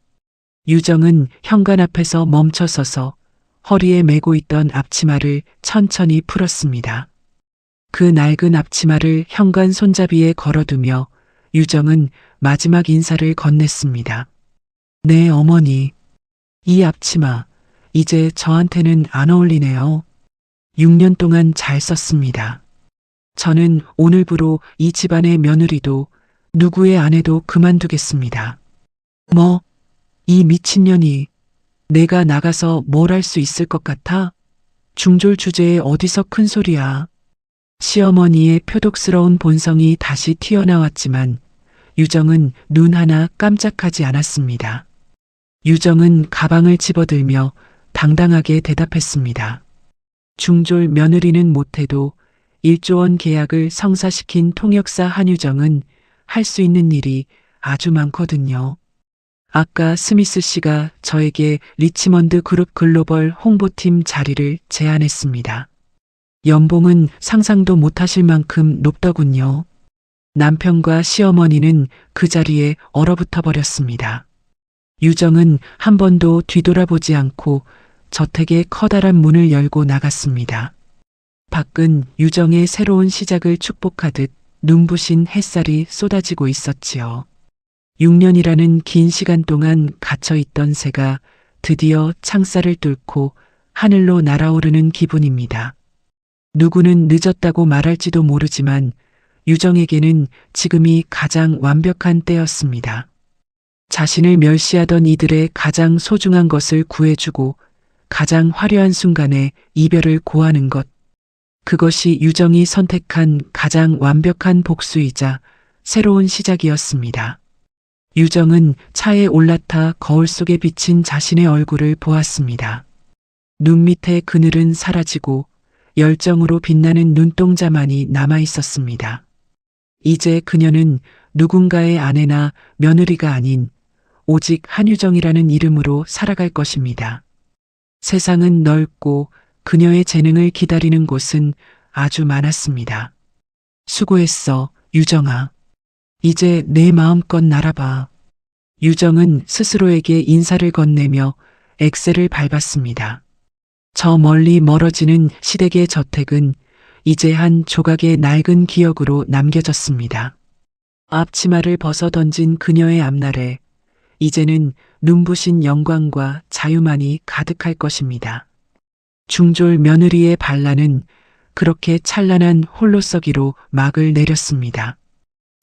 유정은 현관 앞에서 멈춰서서 허리에 메고 있던 앞치마를 천천히 풀었습니다. 그 낡은 앞치마를 현관 손잡이에 걸어두며 유정은 마지막 인사를 건넸습니다. 네, 어머니. 이 앞치마, 이제 저한테는 안 어울리네요. 6년 동안 잘 썼습니다. 저는 오늘부로 이 집안의 며느리도 누구의 아내도 그만두겠습니다. 뭐, 이 미친년이 내가 나가서 뭘 할 수 있을 것 같아? 중졸 주제에 어디서 큰 소리야. 시어머니의 표독스러운 본성이 다시 튀어나왔지만 유정은 눈 하나 깜짝하지 않았습니다. 유정은 가방을 집어들며 당당하게 대답했습니다. 중졸 며느리는 못해도 1조 원 계약을 성사시킨 통역사 한유정은 할 수 있는 일이 아주 많거든요. 아까 스미스 씨가 저에게 리치먼드 그룹 글로벌 홍보팀 자리를 제안했습니다. 연봉은 상상도 못하실 만큼 높더군요. 남편과 시어머니는 그 자리에 얼어붙어 버렸습니다. 유정은 한 번도 뒤돌아보지 않고 저택의 커다란 문을 열고 나갔습니다. 밖은 유정의 새로운 시작을 축복하듯 눈부신 햇살이 쏟아지고 있었지요. 6년이라는 긴 시간 동안 갇혀있던 새가 드디어 창살을 뚫고 하늘로 날아오르는 기분입니다. 누구는 늦었다고 말할지도 모르지만 유정에게는 지금이 가장 완벽한 때였습니다. 자신을 멸시하던 이들의 가장 소중한 것을 구해주고 가장 화려한 순간에 이별을 고하는 것. 그것이 유정이 선택한 가장 완벽한 복수이자 새로운 시작이었습니다. 유정은 차에 올라타 거울 속에 비친 자신의 얼굴을 보았습니다. 눈 밑의 그늘은 사라지고 열정으로 빛나는 눈동자만이 남아 있었습니다. 이제 그녀는 누군가의 아내나 며느리가 아닌 오직 한유정이라는 이름으로 살아갈 것입니다. 세상은 넓고 그녀의 재능을 기다리는 곳은 아주 많았습니다. 수고했어, 유정아. 이제 내 마음껏 날아봐. 유정은 스스로에게 인사를 건네며 엑셀을 밟았습니다. 저 멀리 멀어지는 시댁의 저택은 이제 한 조각의 낡은 기억으로 남겨졌습니다. 앞치마를 벗어 던진 그녀의 앞날에 이제는 눈부신 영광과 자유만이 가득할 것입니다. 중졸 며느리의 반란은 그렇게 찬란한 홀로서기로 막을 내렸습니다.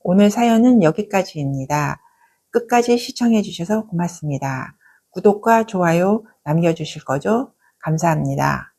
오늘 사연은 여기까지입니다. 끝까지 시청해 주셔서 고맙습니다. 구독과 좋아요 남겨주실 거죠? 감사합니다.